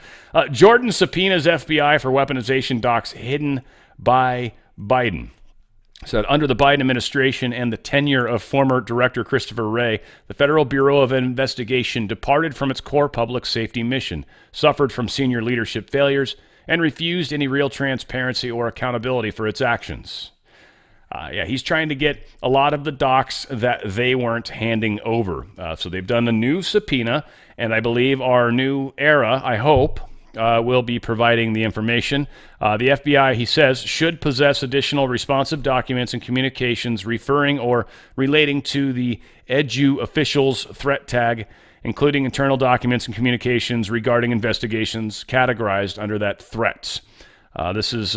A: Jordan subpoenas FBI for weaponization docs hidden by Biden. Said under the Biden administration and the tenure of former Director Christopher Wray, the Federal Bureau of Investigation departed from its core public safety mission, suffered from senior leadership failures, and refused any real transparency or accountability for its actions. He's trying to get a lot of the docs that they weren't handing over. So they've done a new subpoena, and I believe our new era, I hope, will be providing the information. The FBI, he says, should possess additional responsive documents and communications referring or relating to the eneogh officials threat tag, including internal documents and communications regarding investigations categorized under that threat. This is...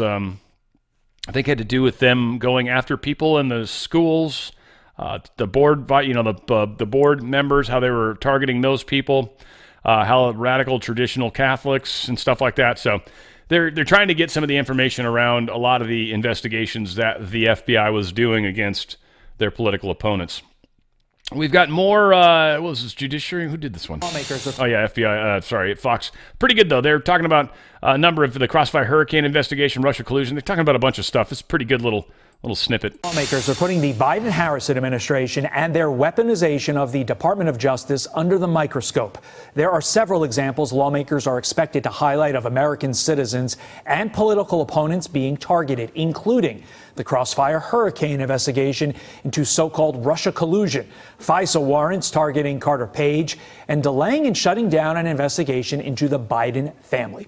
A: I think it had to do with them going after people in the schools, the board, the board members, how they were targeting those people, how radical traditional Catholics and stuff like that. So they're trying to get some of the information around a lot of the investigations that the FBI was doing against their political opponents. We've got more, what was this, Judiciary? Who did this one? FBI, Fox. Pretty good, though. They're talking about a number of the Crossfire Hurricane investigation, Russia collusion. They're talking about a bunch of stuff. It's a pretty good little snippet.
K: Lawmakers are putting the Biden-Harris administration and their weaponization of the Department of Justice under the microscope. There are several examples lawmakers are expected to highlight of American citizens and political opponents being targeted, including the Crossfire Hurricane investigation into so-called Russia collusion, FISA warrants targeting Carter Page, and delaying and shutting down an investigation into the Biden family.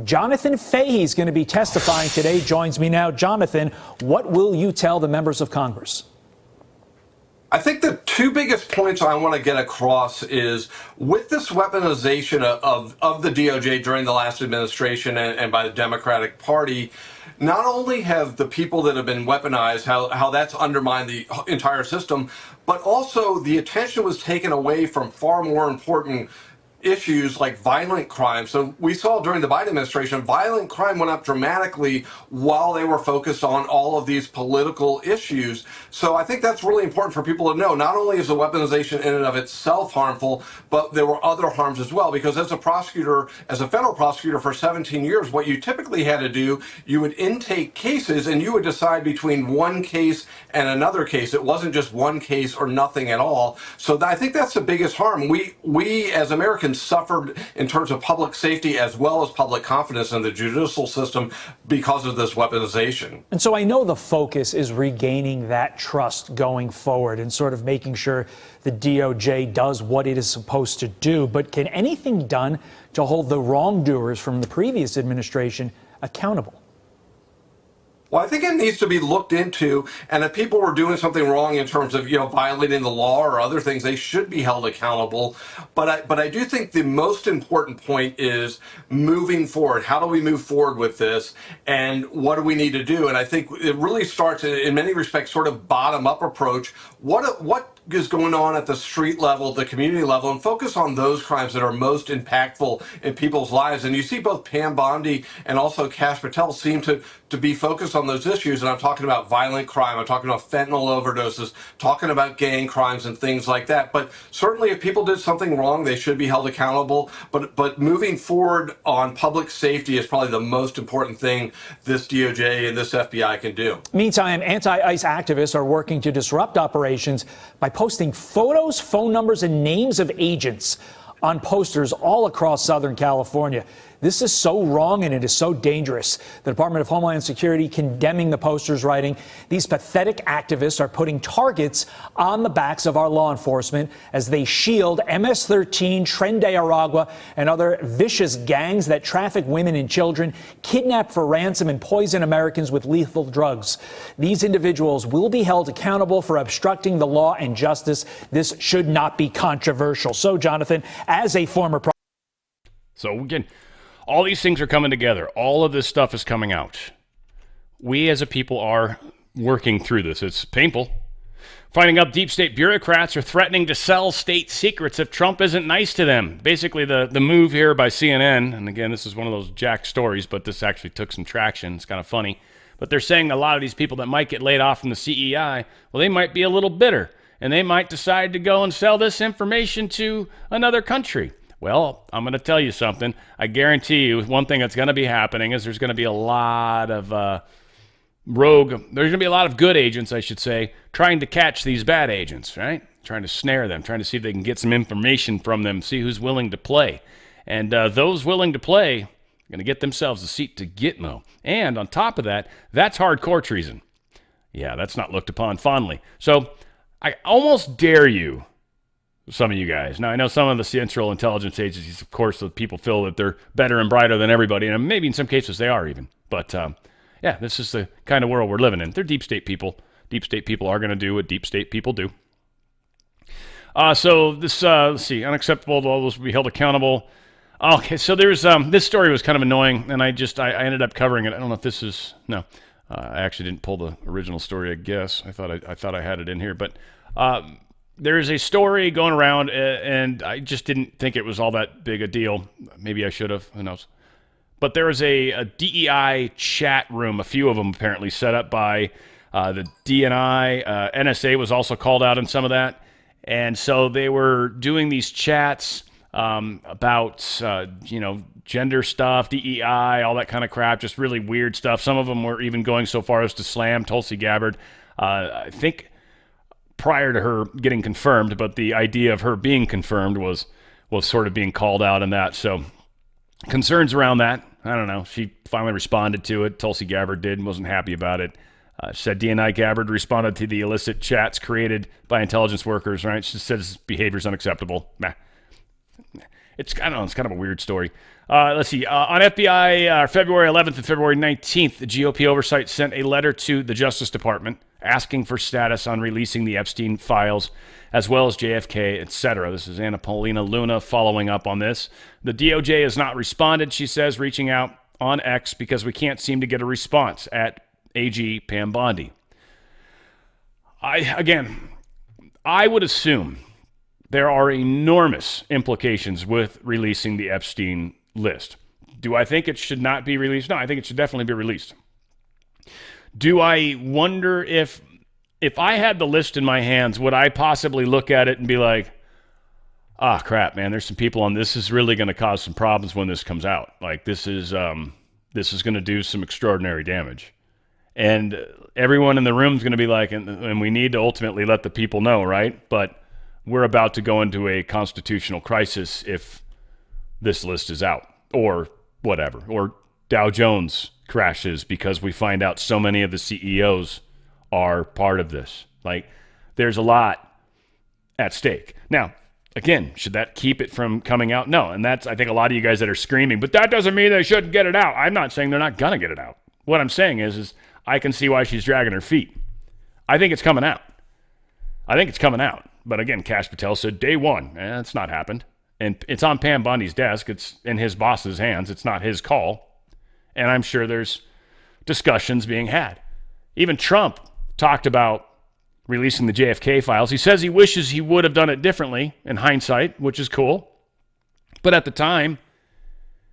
K: Jonathan Fahey is going to be testifying today. Joins me now. Jonathan, what will you tell the members of Congress?
L: I think the two biggest points I want to get across is with this weaponization of the DOJ during the last administration and by the Democratic Party, not only have the people that have been weaponized, how that's undermined the entire system, but also the attention was taken away from far more important issues like violent crime. So we saw during the Biden administration, violent crime went up dramatically while they were focused on all of these political issues. So I think that's really important for people to know. Not only is the weaponization in and of itself harmful, but there were other harms as well. Because as a prosecutor, as a federal prosecutor for 17 years, what you typically had to do, you would intake cases and you would decide between one case and another case. It wasn't just one case or nothing at all. So I think that's the biggest harm. We as Americans suffered in terms of public safety as well as public confidence in the judicial system because of this weaponization.
K: And so I know the focus is regaining that trust going forward and sort of making sure the DOJ does what it is supposed to do. But can anything done to hold the wrongdoers from the previous administration accountable?
L: Well, I think it needs to be looked into, and if people were doing something wrong in terms of, violating the law or other things, they should be held accountable. But I do think the most important point is moving forward. How do we move forward with this, and what do we need to do? And I think it really starts in many respects sort of bottom-up approach. What is going on at the street level, the community level, and focus on those crimes that are most impactful in people's lives. And you see both Pam Bondi and also Kash Patel seem to be focused on those issues. And I'm talking about violent crime, I'm talking about fentanyl overdoses, talking about gang crimes and things like that. But certainly if people did something wrong, they should be held accountable. But moving forward on public safety is probably the most important thing this DOJ and this FBI can do.
K: Meantime, anti-ICE activists are working to disrupt operations by posting photos, phone numbers, and names of agents on posters all across Southern California. This is so wrong and it is so dangerous. The Department of Homeland Security condemning the posters, writing, "These pathetic activists are putting targets on the backs of our law enforcement as they shield MS-13, Tren de Aragua, and other vicious gangs that traffic women and children, kidnap for ransom, and poison Americans with lethal drugs. These individuals will be held accountable for obstructing the law and justice. This should not be controversial." So, Jonathan, as a former
A: So again, all these things are coming together. All of this stuff is coming out. We as a people are working through this. It's painful. Finding out deep state bureaucrats are threatening to sell state secrets if Trump isn't nice to them. Basically, the move here by CNN, and again, this is one of those jack stories, but this actually took some traction. It's kind of funny. But they're saying a lot of these people that might get laid off from the CEI, well, they might be a little bitter, and they might decide to go and sell this information to another country. Well, I'm going to tell you something. I guarantee you one thing that's going to be happening is there's going to be a lot of there's going to be a lot of good agents, I should say, trying to catch these bad agents, right? Trying to snare them, trying to see if they can get some information from them, see who's willing to play. And those willing to play are going to get themselves a seat to Gitmo. And on top of that, that's hardcore treason. Yeah, that's not looked upon fondly. So I almost dare you, some of you guys. Now, I know some of the Central Intelligence Agencies, of course, the people feel that they're better and brighter than everybody, and maybe in some cases they are even. But, yeah, this is the kind of world we're living in. They're deep state people. Deep state people are going to do what deep state people do. So this, let's see, unacceptable, all those will be held accountable. Okay, so there's, this story was kind of annoying, and I ended up covering it. I don't know if this is, no. I actually didn't pull the original story, I guess. I thought I had it in here, but there is a story going around, and I just didn't think it was all that big a deal. Maybe I should have. Who knows? But there is a DEI chat room, a few of them apparently set up by the DNI. NSA was also called out in some of that. And so they were doing these chats about, gender stuff, DEI, all that kind of crap, just really weird stuff. Some of them were even going so far as to slam Tulsi Gabbard. I think prior to her getting confirmed, but the idea of her being confirmed was sort of being called out in that. So concerns around that. I don't know. She finally responded to it. Tulsi Gabbard did and wasn't happy about it. Said DNI Gabbard responded to the illicit chats created by intelligence workers, right? She says behavior is unacceptable. Nah. It's kind of a weird story. Let's see. On FBI, February 11th and February 19th, the GOP oversight sent a letter to the Justice Department asking for status on releasing the Epstein files, as well as JFK, etc. This is Anna Paulina Luna following up on this. The DOJ has not responded, she says, reaching out on X because we can't seem to get a response at AG Pam Bondi. I would assume there are enormous implications with releasing the Epstein list. Do I think it should not be released? No, I think it should definitely be released. Do I wonder if I had the list in my hands, would I possibly look at it and be like, crap, man, there's some people on this is really going to cause some problems when this comes out. Like this is going to do some extraordinary damage. And everyone in the room is going to be like, and we need to ultimately let the people know, right? But we're about to go into a constitutional crisis if this list is out or whatever, or Dow Jones crashes because we find out so many of the CEOs are part of this. Like, there's a lot at stake. Now, again, should that keep it from coming out? No, and that's, I think, a lot of you guys that are screaming, but that doesn't mean they shouldn't get it out. I'm not saying they're not going to get it out. What I'm saying is I can see why she's dragging her feet. I think it's coming out. But again, Kash Patel said day one. It's not happened. And it's on Pam Bondi's desk. It's in his boss's hands. It's not his call. And I'm sure there's discussions being had. Even Trump talked about releasing the JFK files. He says he wishes he would have done it differently in hindsight, which is cool. But at the time,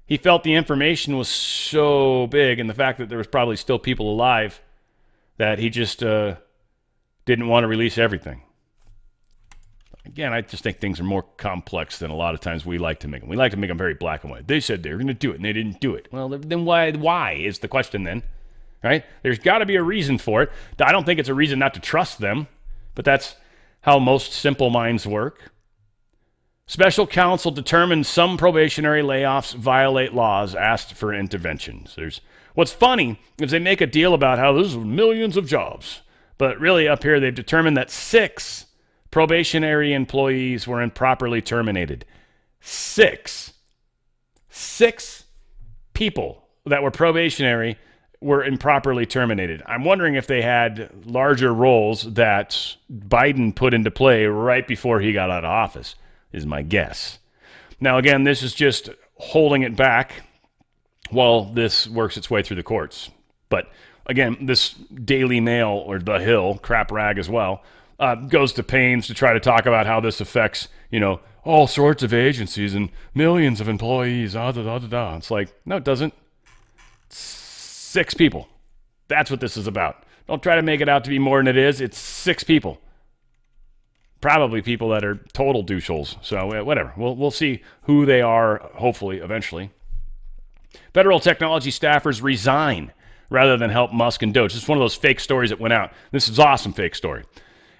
A: he felt the information was so big and the fact that there was probably still people alive that he just didn't want to release everything. Again, I just think things are more complex than a lot of times we like to make them. We like to make them very black and white. They said they were going to do it, and they didn't do it. Well, then why is the question then, right? There's got to be a reason for it. I don't think it's a reason not to trust them, but that's how most simple minds work. Special counsel determined some probationary layoffs violate laws, asked for interventions. What's funny is they make a deal about how this is millions of jobs, but really up here they've determined that 6 probationary employees were improperly terminated. 6 people that were probationary were improperly terminated. I'm wondering if they had larger roles that Biden put into play right before he got out of office, is my guess. Now, again, this is just holding it back while this works its way through the courts. But again, this Daily Mail, or The Hill, crap rag as well, goes to pains to try to talk about how this affects, all sorts of agencies and millions of employees. It's like, no, it doesn't. 6 people. That's what this is about. Don't try to make it out to be more than it is. It's 6 people. Probably people that are total doucheholes. So whatever. We'll see who they are, hopefully, eventually. Federal technology staffers resign rather than help Musk and Doge. This is one of those fake stories that went out. This is an awesome fake story.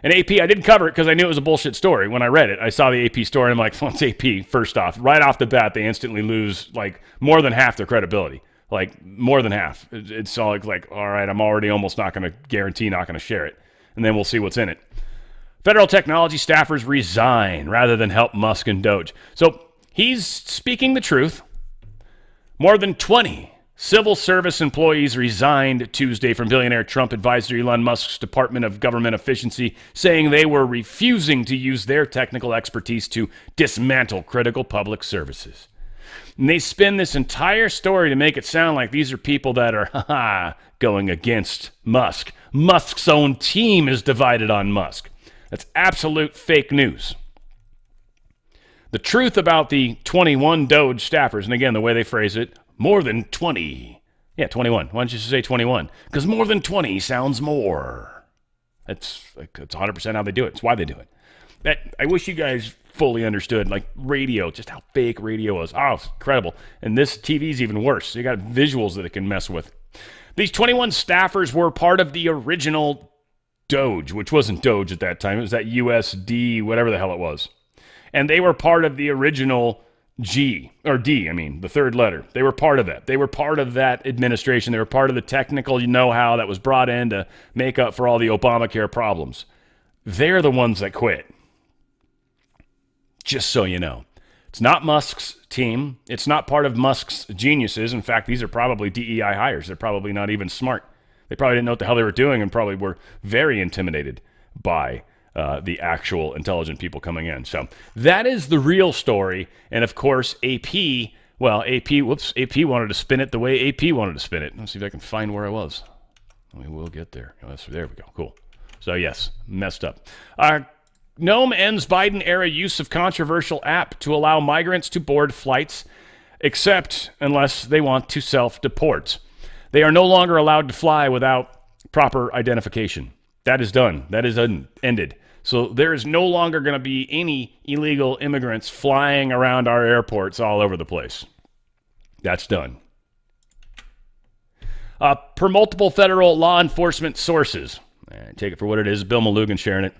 A: And AP, I didn't cover it because I knew it was a bullshit story. When I read it, I saw the AP story, and I'm like, well, it's AP, first off. Right off the bat, they instantly lose, more than half their credibility. More than half. It's all like, all right, I'm already almost not going to guarantee not going to share it. And then we'll see what's in it. Federal technology staffers resign rather than help Musk and Doge. So he's speaking the truth. More than 20 civil service employees resigned Tuesday from billionaire Trump advisor Elon Musk's Department of Government Efficiency, saying they were refusing to use their technical expertise to dismantle critical public services. And they spin this entire story to make it sound like these are people that are going against Musk. Musk's own team is divided on Musk. That's absolute fake news. The truth about the 21 Doge staffers, and again, the way they phrase it, more than 20. Yeah, 21. Why don't you just say 21? Because more than 20 sounds more. It's 100% how they do it. It's why they do it. I wish you guys fully understood, radio, just how fake radio is. Oh, it's incredible. And this TV's even worse. You got visuals that it can mess with. These 21 staffers were part of the original Doge, which wasn't Doge at that time. It was that USD, whatever the hell it was. And they were part of the original D, the third letter. They were part of that. They were part of that administration. They were part of the technical know-how that was brought in to make up for all the Obamacare problems. They're the ones that quit. Just so you know. It's not Musk's team. It's not part of Musk's geniuses. In fact, these are probably DEI hires. They're probably not even smart. They probably didn't know what the hell they were doing and probably were very intimidated by the actual intelligent people coming in. So that is the real story. And of course, AP wanted to spin it the way AP wanted to spin it. Let's see if I can find where I was. We will get there. There we go. Cool. So yes, messed up. Noem ends Biden-era use of controversial app to allow migrants to board flights, except unless they want to self-deport. They are no longer allowed to fly without proper identification. That is done. That is ended. So there is no longer going to be any illegal immigrants flying around our airports all over the place. That's done. Per multiple federal law enforcement sources, take it for what it is, Bill Malugin sharing it,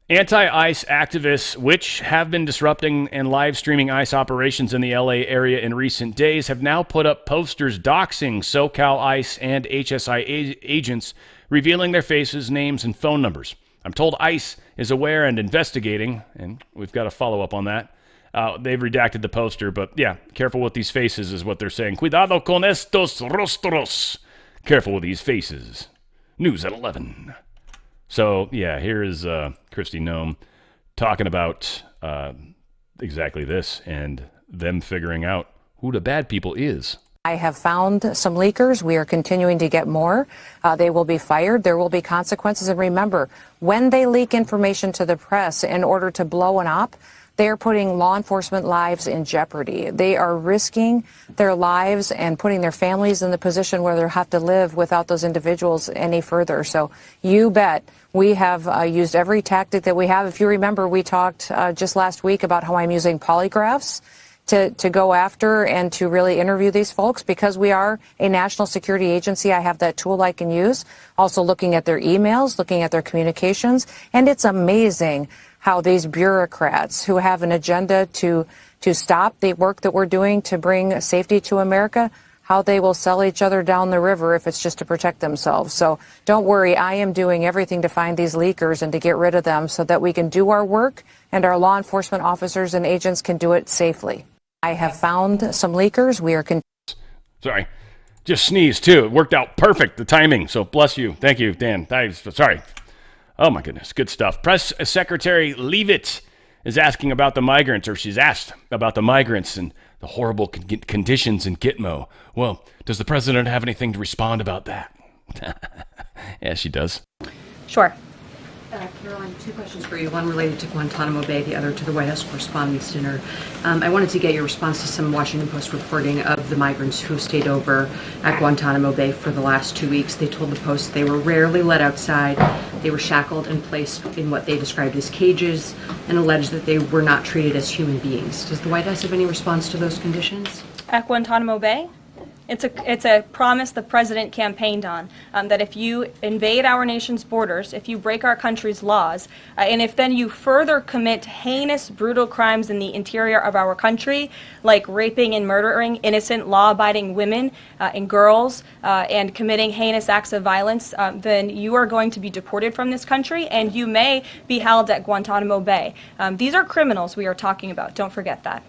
A: anti-ICE activists, which have been disrupting and live streaming ICE operations in the LA area in recent days, have now put up posters doxing SoCal ICE and HSI agents, revealing their faces, names, and phone numbers. I'm told ICE is aware and investigating, and we've got to follow up on that. They've redacted the poster, but yeah, careful with these faces is what they're saying. Cuidado con estos rostros. Careful with these faces. News at 11. So, yeah, here is Kristi Noem talking about exactly this and them figuring out who the bad people is.
M: I have found some leakers. We are continuing to get more. They will be fired. There will be consequences. And remember, when they leak information to the press in order to blow an op, they are putting law enforcement lives in jeopardy. They are risking their lives and putting their families in the position where they'll have to live without those individuals any further. So you bet we have used every tactic that we have. If you remember, we talked just last week about how I'm using polygraphs to go after and to really interview these folks. Because we are a national security agency, I have that tool I can use. Also looking at their emails, looking at their communications. And it's amazing how these bureaucrats who have an agenda to stop the work that we're doing to bring safety to America, how they will sell each other down the river if it's just to protect themselves. So don't worry, I am doing everything to find these leakers and to get rid of them so that we can do our work and our law enforcement officers and agents can do it safely. I have found some leakers. We are
A: Sorry, just sneezed too. It worked out perfect, the timing. So bless you. Thank you, Dan. Sorry. Oh my goodness, good stuff. Press Secretary Leavitt is asking about the migrants, or she's asked about the migrants and the horrible conditions in Gitmo. Well, does the president have anything to respond about that? Yeah, she does.
N: Sure. Caroline, two questions for you. One related to Guantanamo Bay, the other to the White House Correspondents' Dinner. I wanted to get your response to some Washington Post reporting of the migrants who stayed over at Guantanamo Bay for the last 2 weeks. They told the Post they were rarely let outside. They were shackled and placed in what they described as cages and alleged that they were not treated as human beings. Does the White House have any response to those conditions?
E: At Guantanamo Bay? It's a promise the president campaigned on, that if you invade our nation's borders, if you break our country's laws, and if then you further commit heinous, brutal crimes in the interior of our country, like raping and murdering innocent, law-abiding women and girls, and committing heinous acts of violence, then you are going to be deported from this country, and you may be held at Guantanamo Bay. These are criminals we are talking about. Don't forget that.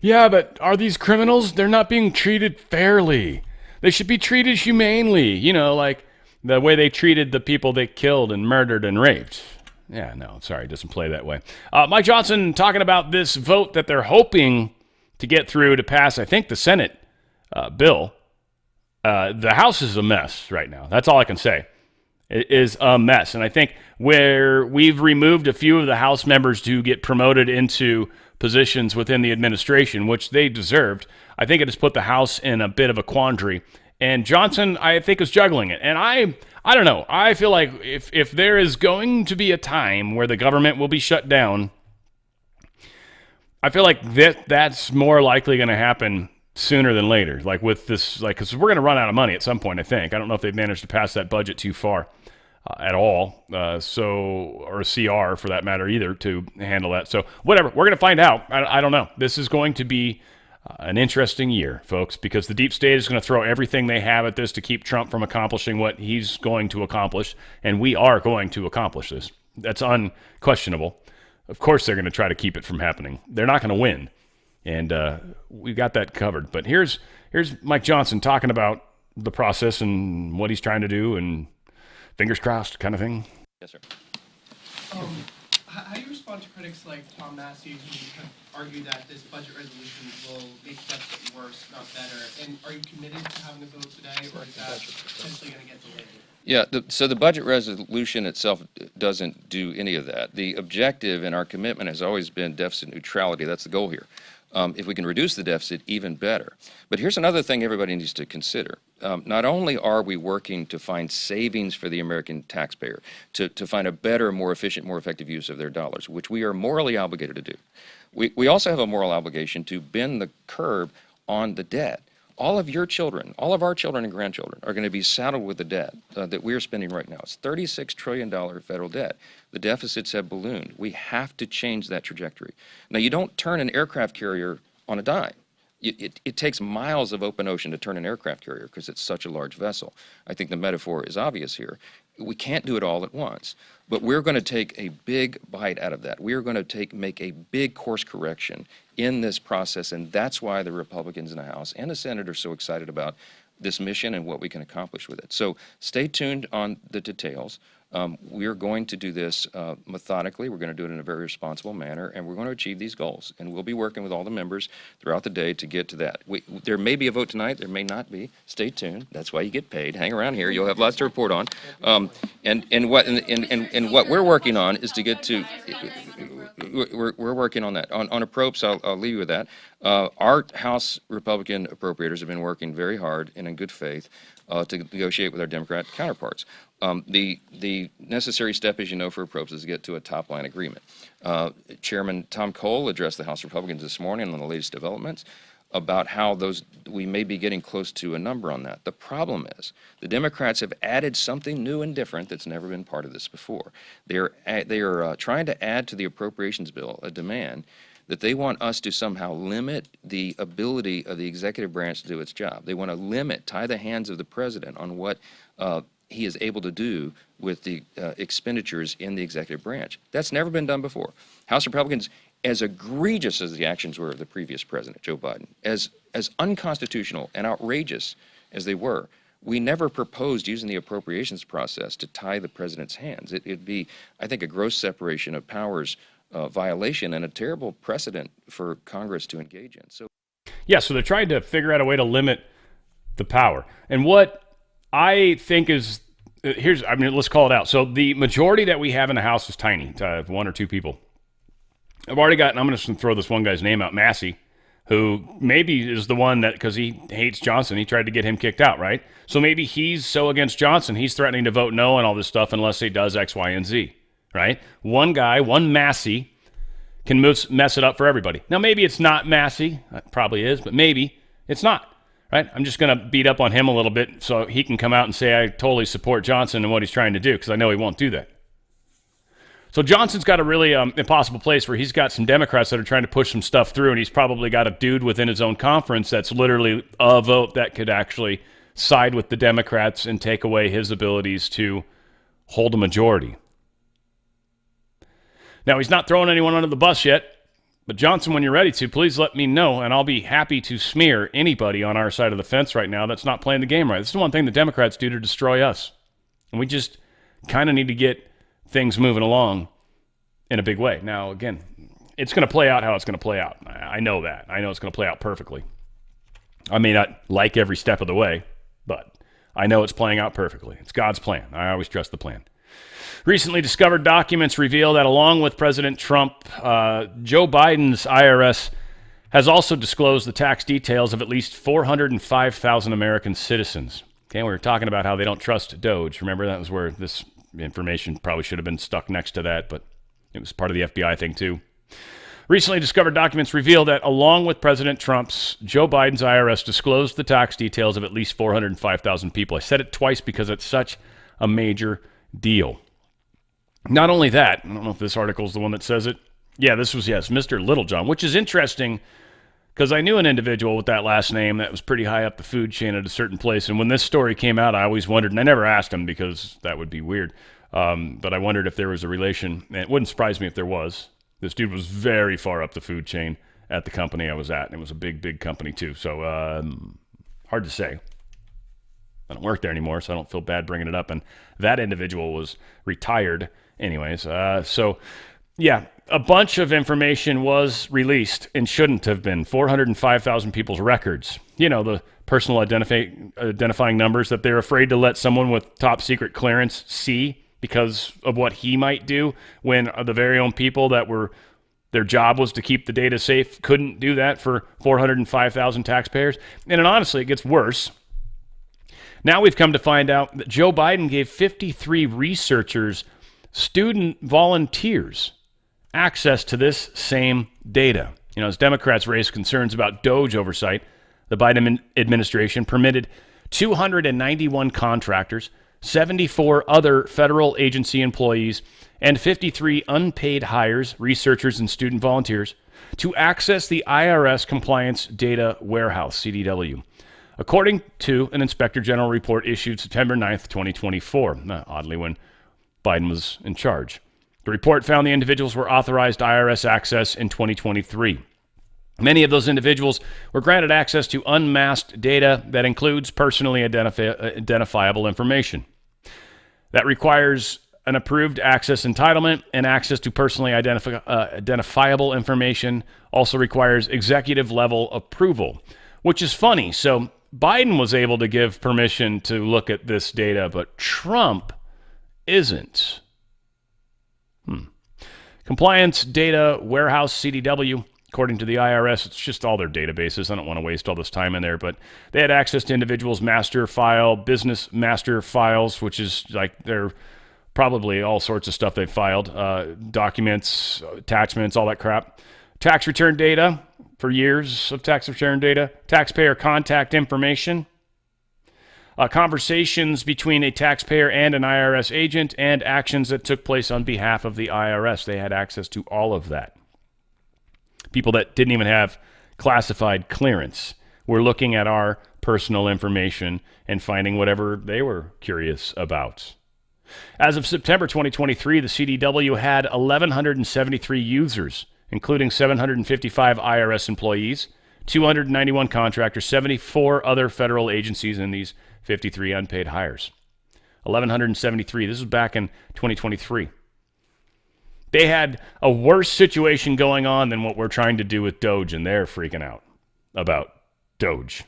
A: Yeah, but are these criminals? They're not being treated fairly. They should be treated humanely. You know, like the way they treated the people they killed and murdered and raped. Yeah, no, sorry, it doesn't play that way. Mike Johnson talking about this vote that they're hoping to get through to pass, I think, the Senate bill. The House is a mess right now. That's all I can say. It is a mess. And I think where we've removed a few of the House members to get promoted into positions within the administration, which they deserved, I think it has put the House in a bit of a quandary. And Johnson, I think, is juggling it. And I don't know. I feel like if there is going to be a time where the government will be shut down, I feel like that's more likely going to happen sooner than later. Like with this, like, because we're going to run out of money at some point, I think. I don't know if they've managed to pass that budget too far at all, or a CR for that matter either, to handle that. So whatever, we're going to find out. I don't know. This is going to be an interesting year, folks, because the deep state is going to throw everything they have at this to keep Trump from accomplishing what he's going to accomplish, and we are going to accomplish this. That's unquestionable. Of course they're going to try to keep it from happening. They're not going to win, and we got that covered. But here's Mike Johnson talking about the process and what he's trying to do, and fingers crossed kind of thing.
O: Yes, sir. how do you respond to critics like Tom Massey who have argued that this budget resolution will make deficit worse, not better? And are you committed to having a vote today, or is that potentially going to get delayed?
P: Yeah, so the budget resolution itself doesn't do any of that. The objective and our commitment has always been deficit neutrality. That's the goal here. If we can reduce the deficit, even better. But here's another thing everybody needs to consider. Not only are we working to find savings for the American taxpayer, to find a better, more efficient, more effective use of their dollars, which we are morally obligated to do, we also have a moral obligation to bend the curve on the debt. All of your children, all of our children and grandchildren are going to be saddled with the debt that we're spending right now. It's $36 trillion federal debt. The deficits have ballooned. We have to change that trajectory. Now, you don't turn an aircraft carrier on a dime. It takes miles of open ocean to turn an aircraft carrier because it's such a large vessel. I think the metaphor is obvious here. We can't do it all at once, but we're going to take a big bite out of that. We are going to make a big course correction in this process, and that's why the Republicans in the House and the Senate are so excited about this mission and what we can accomplish with it. So stay tuned on the details. We are going to do this methodically. We're going to do it in a very responsible manner, and we're going to achieve these goals. And we'll be working with all the members throughout the day to get to that. There may be a vote tonight. There may not be. Stay tuned. That's why you get paid. Hang around here. You'll have lots to report on. And what we're working on is to get to. We're working on that. On appropriations, I'll leave you with that. Our House Republican appropriators have been working very hard and in good faith to negotiate with our Democrat counterparts. The necessary step, as you know, for appropriations is to get to a top-line agreement. Chairman Tom Cole addressed the House Republicans this morning on the latest developments about how we may be getting close to a number on that. The problem is the Democrats have added something new and different that's never been part of this before. They are trying to add to the appropriations bill a demand that they want us to somehow limit the ability of the executive branch to do its job. They want to tie the hands of the president on what he is able to do with the expenditures in the executive branch. That's never been done before. House Republicans, as egregious as the actions were of the previous president, Joe Biden, as unconstitutional and outrageous as they were, we never proposed using the appropriations process to tie the president's hands. It'd be, I think, a gross separation of powers violation and a terrible precedent for Congress to engage in. So
A: they're trying to figure out a way to limit the power. And what I think is, let's call it out. So the majority that we have in the House is tiny, one or two people. I've already got, and I'm just going to throw this one guy's name out, Massey, who maybe is the one that, because he hates Johnson, he tried to get him kicked out, right? So maybe he's so against Johnson, he's threatening to vote no on all this stuff unless he does X, Y, and Z, right? One guy, one Massey, can mess it up for everybody. Now, maybe it's not Massey. It probably is, but maybe it's not, right? I'm just going to beat up on him a little bit so he can come out and say I totally support Johnson and what he's trying to do, because I know he won't do that. So Johnson's got a really impossible place where he's got some Democrats that are trying to push some stuff through, and he's probably got a dude within his own conference that's literally a vote that could actually side with the Democrats and take away his abilities to hold a majority. Now, he's not throwing anyone under the bus yet, but Johnson, when you're ready to, please let me know, and I'll be happy to smear anybody on our side of the fence right now that's not playing the game right. This is the one thing the Democrats do to destroy us. And we just kind of need to get things moving along in a big way. Now, again, it's going to play out how it's going to play out. I know that. I know it's going to play out perfectly. I may not like every step of the way, but I know it's playing out perfectly. It's God's plan. I always trust the plan. Recently discovered documents reveal that along with President Trump, Joe Biden's IRS has also disclosed the tax details of at least 405,000 American citizens. Okay, we were talking about how they don't trust Doge. Remember, that was where this information probably should have been stuck next to that, but it was part of the FBI thing too. Recently discovered documents reveal that along with President Trump's, Joe Biden's IRS disclosed the tax details of at least 405,000 people. I said it twice because it's such a major deal. Not only that, I don't know if this article is the one that says it. Yeah, this was, Mr. Littlejohn, which is interesting because I knew an individual with that last name that was pretty high up the food chain at a certain place. And when this story came out, I always wondered, and I never asked him because that would be weird, but I wondered if there was a relation. And it wouldn't surprise me if there was. This dude was very far up the food chain at the company I was at, and it was a big, big company too. So hard to say. I don't work there anymore, so I don't feel bad bringing it up. And that individual was retired anyways. So Yeah, a bunch of information was released and shouldn't have been. 405,000 people's records. You know, the personal identifying numbers that they're afraid to let someone with top secret clearance see because of what he might do, when the very own people that were, their job was to keep the data safe, couldn't do that for 405,000 taxpayers. And honestly, it gets worse. Now we've come to find out that Joe Biden gave 53 researchers, student volunteers, access to this same data. You know, as Democrats raised concerns about DOGE oversight, the Biden administration permitted 291 contractors, 74 other federal agency employees, and 53 unpaid hires, researchers, and student volunteers to access the IRS Compliance Data Warehouse, CDW, according to an Inspector General report issued September 9th, 2024, oddly when Biden was in charge. The report found the individuals were authorized IRS access in 2023. Many of those individuals were granted access to unmasked data that includes personally identifiable information. That requires an approved access entitlement, and access to personally identifiable information also requires executive level approval, which is funny. So Biden was able to give permission to look at this data, but Trump isn't. Compliance Data Warehouse, CDW, according to the IRS, it's just all their databases. I don't want to waste all this time in there, but they had access to individuals' master file, business master files, which is like they're probably all sorts of stuff they've filed, documents, attachments, all that crap. Tax return data for years of tax return data, taxpayer contact information, conversations between a taxpayer and an IRS agent, and actions that took place on behalf of the IRS. They had access to all of that. People that didn't even have classified clearance were looking at our personal information and finding whatever they were curious about. As of September 2023, the CDW had 1,173 users, including 755 IRS employees, 291 contractors, 74 other federal agencies, and these 53 unpaid hires. 1,173. This was back in 2023. They had a worse situation going on than what we're trying to do with Doge, and they're freaking out about Doge.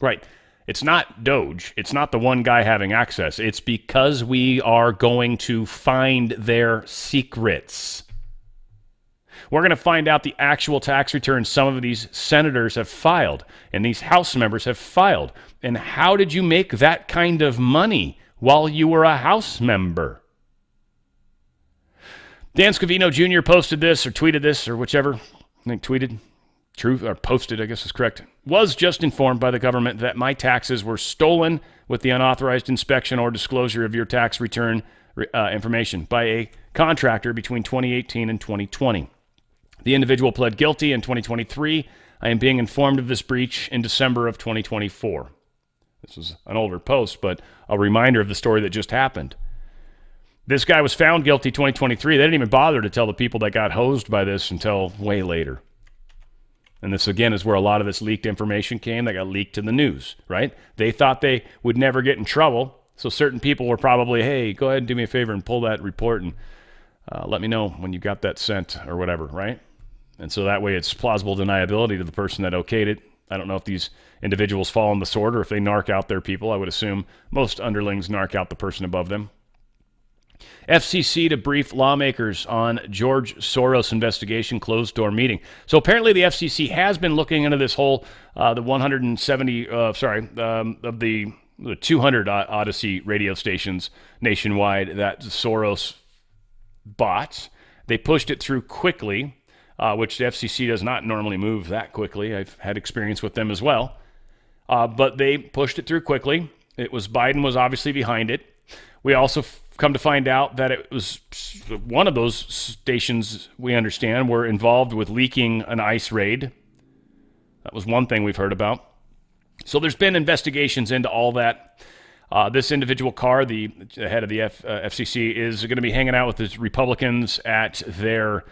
A: Right. It's not Doge. It's not the one guy having access. It's because we are going to find their secrets. We're going to find out the actual tax returns some of these senators have filed and these House members have filed. And how did you make that kind of money while you were a House member? Dan Scavino Jr. posted this or tweeted this or whichever. I think tweeted. True, or posted, I guess is correct. Was just informed by the government that my taxes were stolen with the unauthorized inspection or disclosure of your tax return information by a contractor between 2018 and 2020. The individual pled guilty in 2023. I am being informed of this breach in December of 2024. This was an older post, but a reminder of the story that just happened. This guy was found guilty 2023. They didn't even bother to tell the people that got hosed by this until way later. And this, again, is where a lot of this leaked information came that got leaked to the news, right? They thought they would never get in trouble. So certain people were probably, hey, go ahead and do me a favor and pull that report and let me know when you got that sent or whatever, right? And so that way it's plausible deniability to the person that okayed it. I don't know if these individuals fall in the sort or if they narc out their people. I would assume most underlings narc out the person above them. FCC to brief lawmakers on George Soros investigation, closed door meeting. So apparently the FCC has been looking into this whole, the 200 Odyssey radio stations nationwide that Soros bought. They pushed it through quickly, which the FCC does not normally move that quickly. I've had experience with them as well. But they pushed it through quickly. Biden was obviously behind it. We also come to find out that it was one of those stations, we understand, were involved with leaking an ICE raid. That was one thing we've heard about. So there's been investigations into all that. This individual Carr, the head of the FCC, is going to be hanging out with the Republicans at their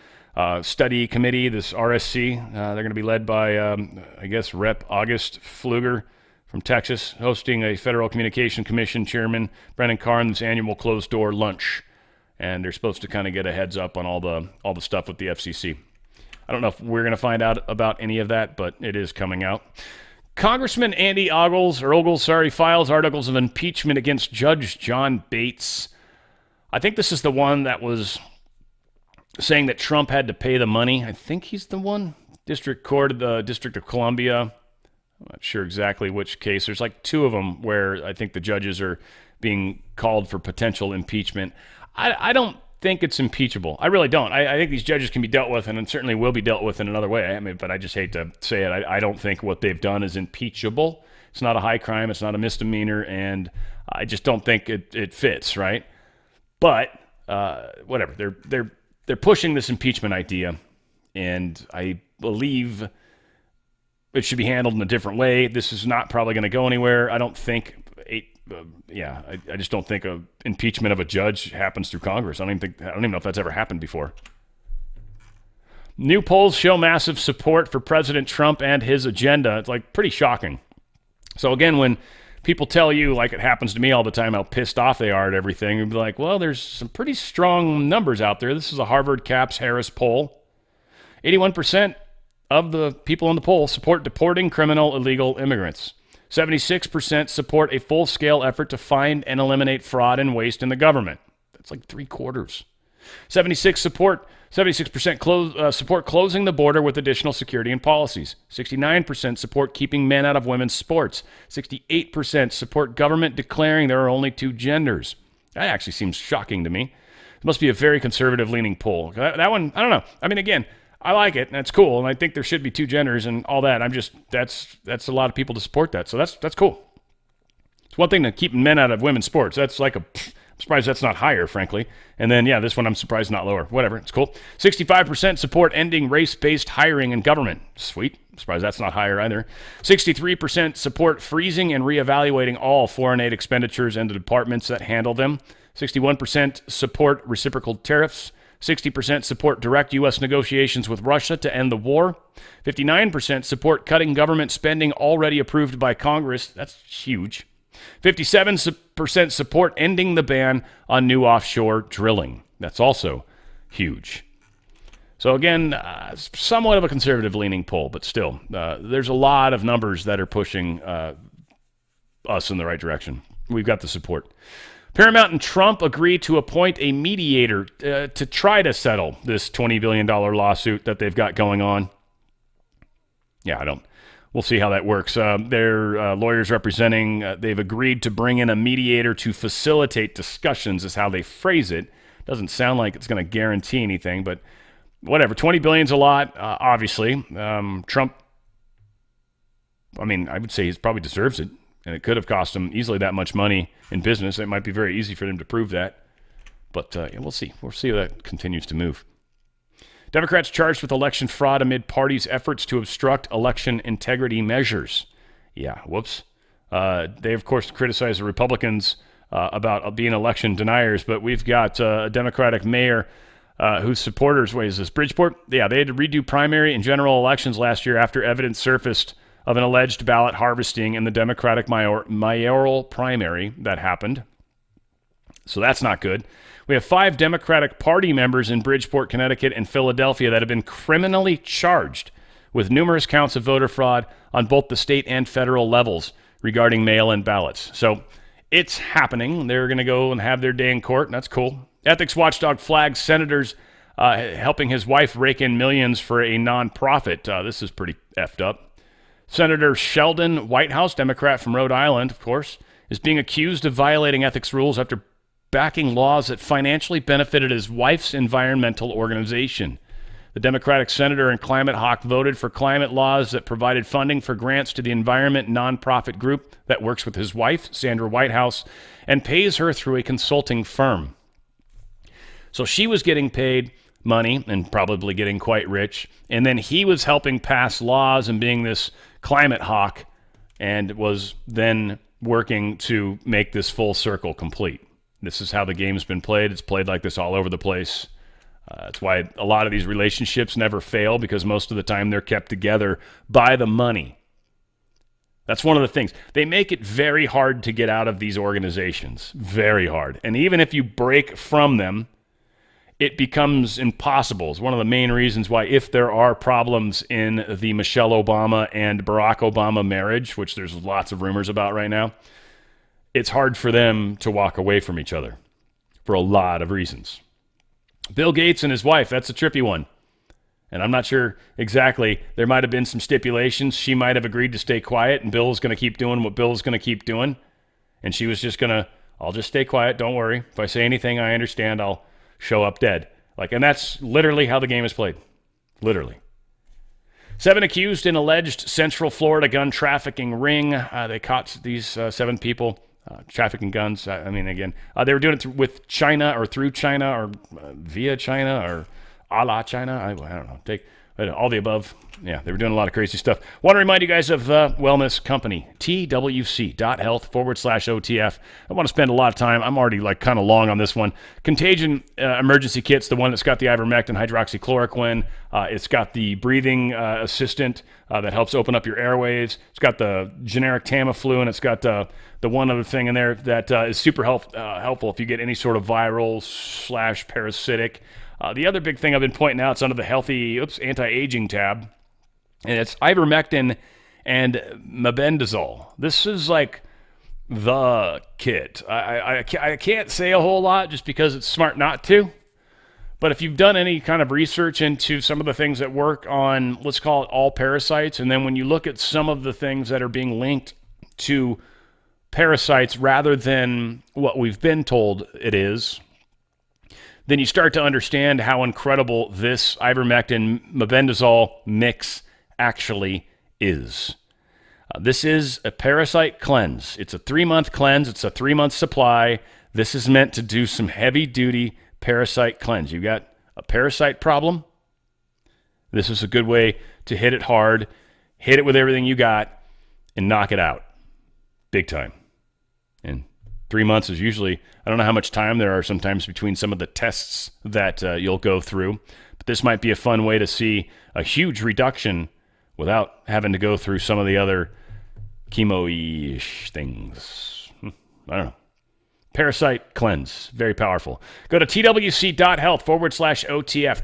A: study committee, this RSC. They're going to be led by, Rep. August Pfluger from Texas, hosting a Federal Communication Commission Chairman Brennan Carr in this annual closed-door lunch. and they're supposed to kind of get a heads up on all the stuff with the FCC. I don't know if we're going to find out about any of that, but it is coming out. Congressman Andy Ogles, files articles of impeachment against Judge John Bates. I think this is the one that was saying that Trump had to pay the money. I think he's the one. District Court of the District of Columbia. I'm not sure exactly which case. There's like two of them where I think the judges are being called for potential impeachment. I don't think it's impeachable. I really don't. I think these judges can be dealt with, and certainly will be dealt with in another way. I mean, but I just hate to say it. I don't think what they've done is impeachable. It's not a high crime. It's not a misdemeanor, and I just don't think it fits, right? But whatever. They're pushing this impeachment idea, and I believe it should be handled in a different way. This is not probably going to go anywhere. I don't think. I just don't think an impeachment of a judge happens through Congress. I don't even know if that's ever happened before. New polls show massive support for President Trump and his agenda. It's like pretty shocking. So again, when people tell you, like it happens to me all the time, how pissed off they are at everything, you'd be like, well, there's some pretty strong numbers out there. This is a Harvard Caps Harris poll. 81% of the people in the poll support deporting criminal illegal immigrants. 76% support a full-scale effort to find and eliminate fraud and waste in the government. That's like 3/4. 76% support closing the border with additional security and policies. 69% support keeping men out of women's sports. 68% support government declaring there are only two genders. That actually seems shocking to me. It must be a very conservative-leaning poll. That one, I don't know. I mean, again, I like it, and that's cool, and I think there should be two genders and all that. That's a lot of people to support that, so that's cool. It's one thing to keep men out of women's sports. That's like I'm surprised that's not higher, frankly. And then, this one I'm surprised not lower. Whatever, it's cool. 65% support ending race-based hiring in government. Sweet. I'm surprised that's not higher either. 63% support freezing and reevaluating all foreign aid expenditures and the departments that handle them. 61% support reciprocal tariffs. 60% support direct U.S. negotiations with Russia to end the war. 59% support cutting government spending already approved by Congress. That's huge. 57% support ending the ban on new offshore drilling. That's also huge. So again, somewhat of a conservative-leaning poll, but still, there's a lot of numbers that are pushing us in the right direction. We've got the support. Paramount and Trump agreed to appoint a mediator to try to settle this $20 billion lawsuit that they've got going on. We'll see how that works. Their lawyers representing, they've agreed to bring in a mediator to facilitate discussions, is how they phrase it. Doesn't sound like it's going to guarantee anything, but whatever. $20 billion's a lot, obviously. Trump, I would say he probably deserves it. And it could have cost them easily that much money in business. It might be very easy for them to prove that. But we'll see. We'll see how that continues to move. Democrats charged with election fraud amid party's efforts to obstruct election integrity measures. Whoops. They, of course, criticized the Republicans about being election deniers. But we've got a Democratic mayor whose supporters, is this Bridgeport? They had to redo primary and general elections last year after evidence surfaced of an alleged ballot harvesting in the Democratic mayoral primary that happened. So that's not good. We have 5 Democratic Party members in Bridgeport, Connecticut, and Philadelphia that have been criminally charged with numerous counts of voter fraud on both the state and federal levels regarding mail-in ballots. So it's happening. They're going to go and have their day in court, and that's cool. Ethics watchdog flags senators helping his wife rake in millions for a nonprofit. This is pretty effed up. Senator Sheldon Whitehouse, Democrat from Rhode Island, of course, is being accused of violating ethics rules after backing laws that financially benefited his wife's environmental organization. The Democratic senator and climate hawk voted for climate laws that provided funding for grants to the environment nonprofit group that works with his wife, Sandra Whitehouse, and pays her through a consulting firm. So she was getting paid money and probably getting quite rich, and then he was helping pass laws and being this climate hawk, and was then working to make this full circle complete. This is how the game's been played. It's played like this all over the place. That's why a lot of these relationships never fail, because most of the time they're kept together by the money. That's one of the things. They make it very hard to get out of these organizations. Very hard. And even if you break from them, it becomes impossible. It's one of the main reasons why, if there are problems in the Michelle Obama and Barack Obama marriage, which there's lots of rumors about right now, it's hard for them to walk away from each other for a lot of reasons. Bill Gates and his wife, that's a trippy one. And I'm not sure exactly. There might have been some stipulations. She might have agreed to stay quiet, and Bill's going to keep doing what Bill's going to keep doing. And she was just going to, I'll just stay quiet. Don't worry. If I say anything, I understand. I'll show up dead. And that's literally how the game is played. Literally. 7 accused in alleged Central Florida gun trafficking ring. They caught these 7 people trafficking guns. They were doing it with China or through China or via China or a la China. I don't know. Take all the above. Yeah, they were doing a lot of crazy stuff. Want to remind you guys of the wellness company, twc.health/OTF. I want to spend a lot of time. I'm already kind of long on this one. Contagion emergency kit's the one that's got the ivermectin, hydroxychloroquine. It's got the breathing assistant that helps open up your airways. It's got the generic Tamiflu, and it's got the one other thing in there that is super helpful if you get any sort of viral/parasitic. The other big thing I've been pointing out is under the healthy anti-aging tab, and it's ivermectin and mebendazole. This is the kit. I can't say a whole lot just because it's smart not to, but if you've done any kind of research into some of the things that work on, let's call it all parasites, and then when you look at some of the things that are being linked to parasites rather than what we've been told it is, then you start to understand how incredible this ivermectin mebendazole mix actually is. This is a parasite cleanse. It's a 3-month cleanse. It's a 3-month supply. This is meant to do some heavy-duty parasite cleanse. You got a parasite problem. This is a good way to hit it hard, hit it with everything you got, and knock it out. Big time. And 3 months is usually, I don't know how much time there are sometimes between some of the tests that you'll go through, but this might be a fun way to see a huge reduction without having to go through some of the other chemo-ish things. I don't know. Parasite cleanse, very powerful. Go to twc.health/OTF,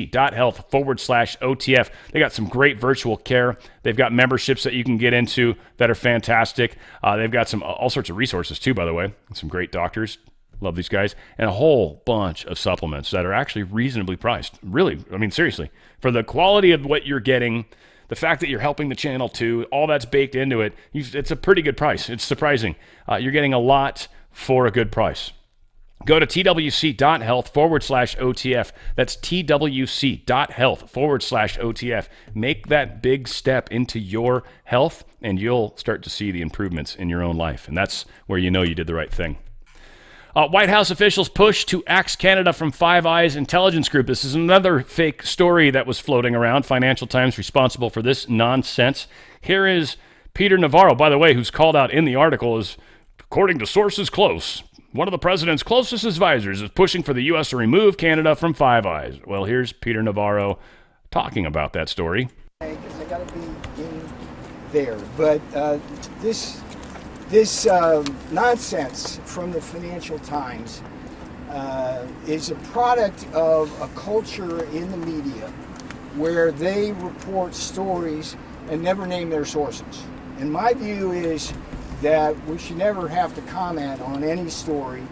A: twc.health/OTF. They got some great virtual care. They've got memberships that you can get into that are fantastic. They've got all sorts of resources too, by the way. Some great doctors. Love these guys. And a whole bunch of supplements that are actually reasonably priced. Really, seriously. For the quality of what you're getting, the fact that you're helping the channel too, all that's baked into it, it's a pretty good price. It's surprising. You're getting a lot for a good price. Go to twc.health/OTF. That's twc.health/OTF. Make that big step into your health, and you'll start to see the improvements in your own life. And that's where you know you did the right thing. White House officials push to axe Canada from Five Eyes intelligence group. This is another fake story that was floating around. Financial Times responsible for this nonsense. Here is Peter Navarro, by the way, who's called out in the article as, according to sources close, one of the president's closest advisors is pushing for the U.S. to remove Canada from Five Eyes. Well, here's Peter Navarro talking about that story.
Q: Because I got to be in there. But this nonsense from the Financial Times is a product of a culture in the media where they report stories and never name their sources. And my view is that we should never have to comment on any story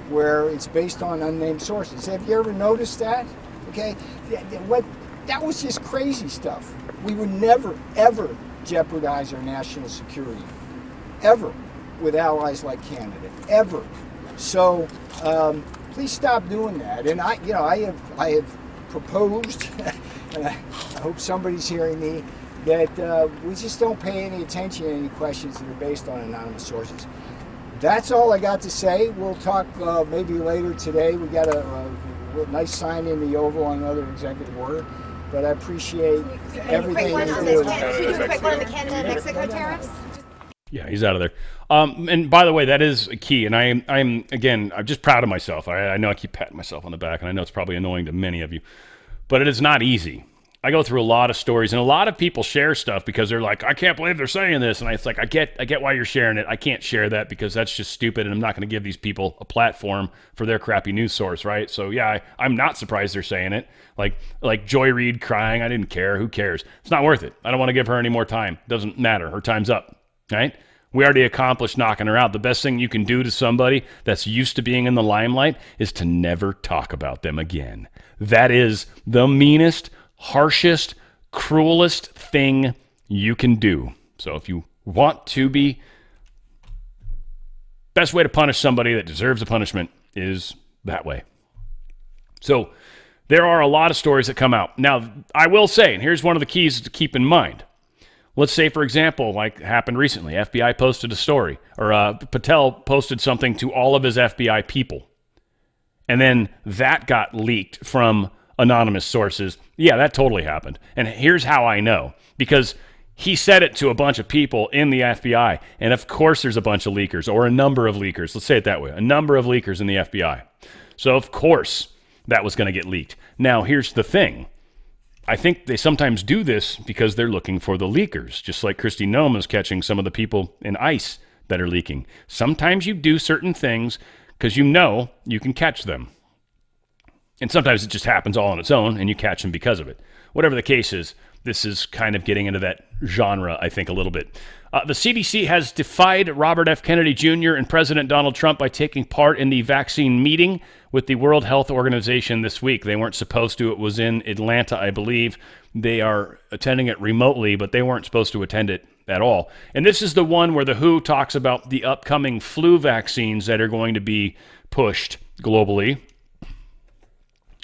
Q: where it's based on unnamed sources. Have you ever noticed that? Okay, that was just crazy stuff. We would never, ever jeopardize our national security, ever, with allies like Canada, ever. So please stop doing that. And I have proposed, and I hope somebody's hearing me, that we just don't pay any attention to any questions that are based on anonymous sources. That's all I got to say. We'll talk maybe later today. We got a nice sign in the Oval on another executive order, but I appreciate everything you do.
R: Can we do a quick one on the Canada-Mexico tariffs?
A: Yeah, he's out of there. And by the way, that is key. And I'm just proud of myself. I know I keep patting myself on the back, and I know it's probably annoying to many of you, but it is not easy. I go through a lot of stories, and a lot of people share stuff because they're like, I can't believe they're saying this. And it's like, I get why you're sharing it. I can't share that because that's just stupid, and I'm not going to give these people a platform for their crappy news source, right? So yeah, I'm not surprised they're saying it. Like Joy Reid crying, I didn't care. Who cares? It's not worth it. I don't want to give her any more time. Doesn't matter. Her time's up, right? We already accomplished knocking her out. The best thing you can do to somebody that's used to being in the limelight is to never talk about them again. That is the meanest, harshest, cruelest thing you can do. So if you want to be, best way to punish somebody that deserves a punishment is that way. So there are a lot of stories that come out. Now, I will say, and here's one of the keys to keep in mind. Let's say, for example, like happened recently, FBI posted a story, or Patel posted something to all of his FBI people. And then that got leaked from anonymous sources. Yeah, that totally happened. And here's how I know. Because he said it to a bunch of people in the FBI. And of course there's a bunch of leakers, or a number of leakers. Let's say it that way. A number of leakers in the FBI. So of course that was going to get leaked. Now, here's the thing. I think they sometimes do this because they're looking for the leakers, just like Kristi Noem is catching some of the people in ICE that are leaking. Sometimes you do certain things because you know you can catch them. And sometimes it just happens all on its own and you catch them because of it. Whatever the case is, this is kind of getting into that genre, I think, a little bit. The CDC has defied Robert F. Kennedy Jr. and President Donald Trump by taking part in the vaccine meeting with the World Health Organization this week. They weren't supposed to. It was in Atlanta, I believe. They are attending it remotely, but they weren't supposed to attend it at all. And this is the one where the WHO talks about the upcoming flu vaccines that are going to be pushed globally.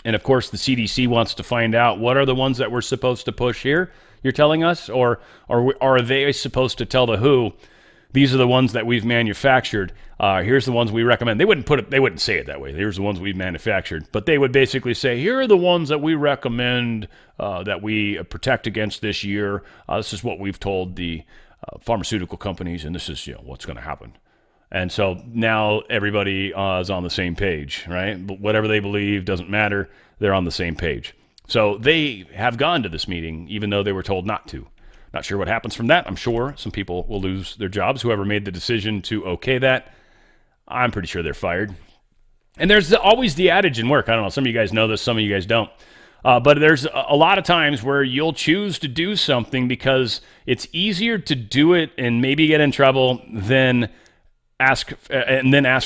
A: And of course, the CDC wants to find out what are the ones that we're supposed to push here, you're telling us? Or are they supposed to tell the WHO, these are the ones that we've manufactured. Here's the ones we recommend. They wouldn't say it that way. Here's the ones we've manufactured. But they would basically say, here are the ones that we recommend that we protect against this year. This is what we've told the pharmaceutical companies, and this is what's going to happen. And so now everybody is on the same page, right? But whatever they believe doesn't matter. They're on the same page. So they have gone to this meeting, even though they were told not to. Not sure what happens from that. I'm sure some people will lose their jobs. Whoever made the decision to okay that, I'm pretty sure they're fired. And there's always the adage in work. I don't know. Some of you guys know this. Some of you guys don't. But there's a lot of times where you'll choose to do something because it's easier to do it and maybe get in trouble than ask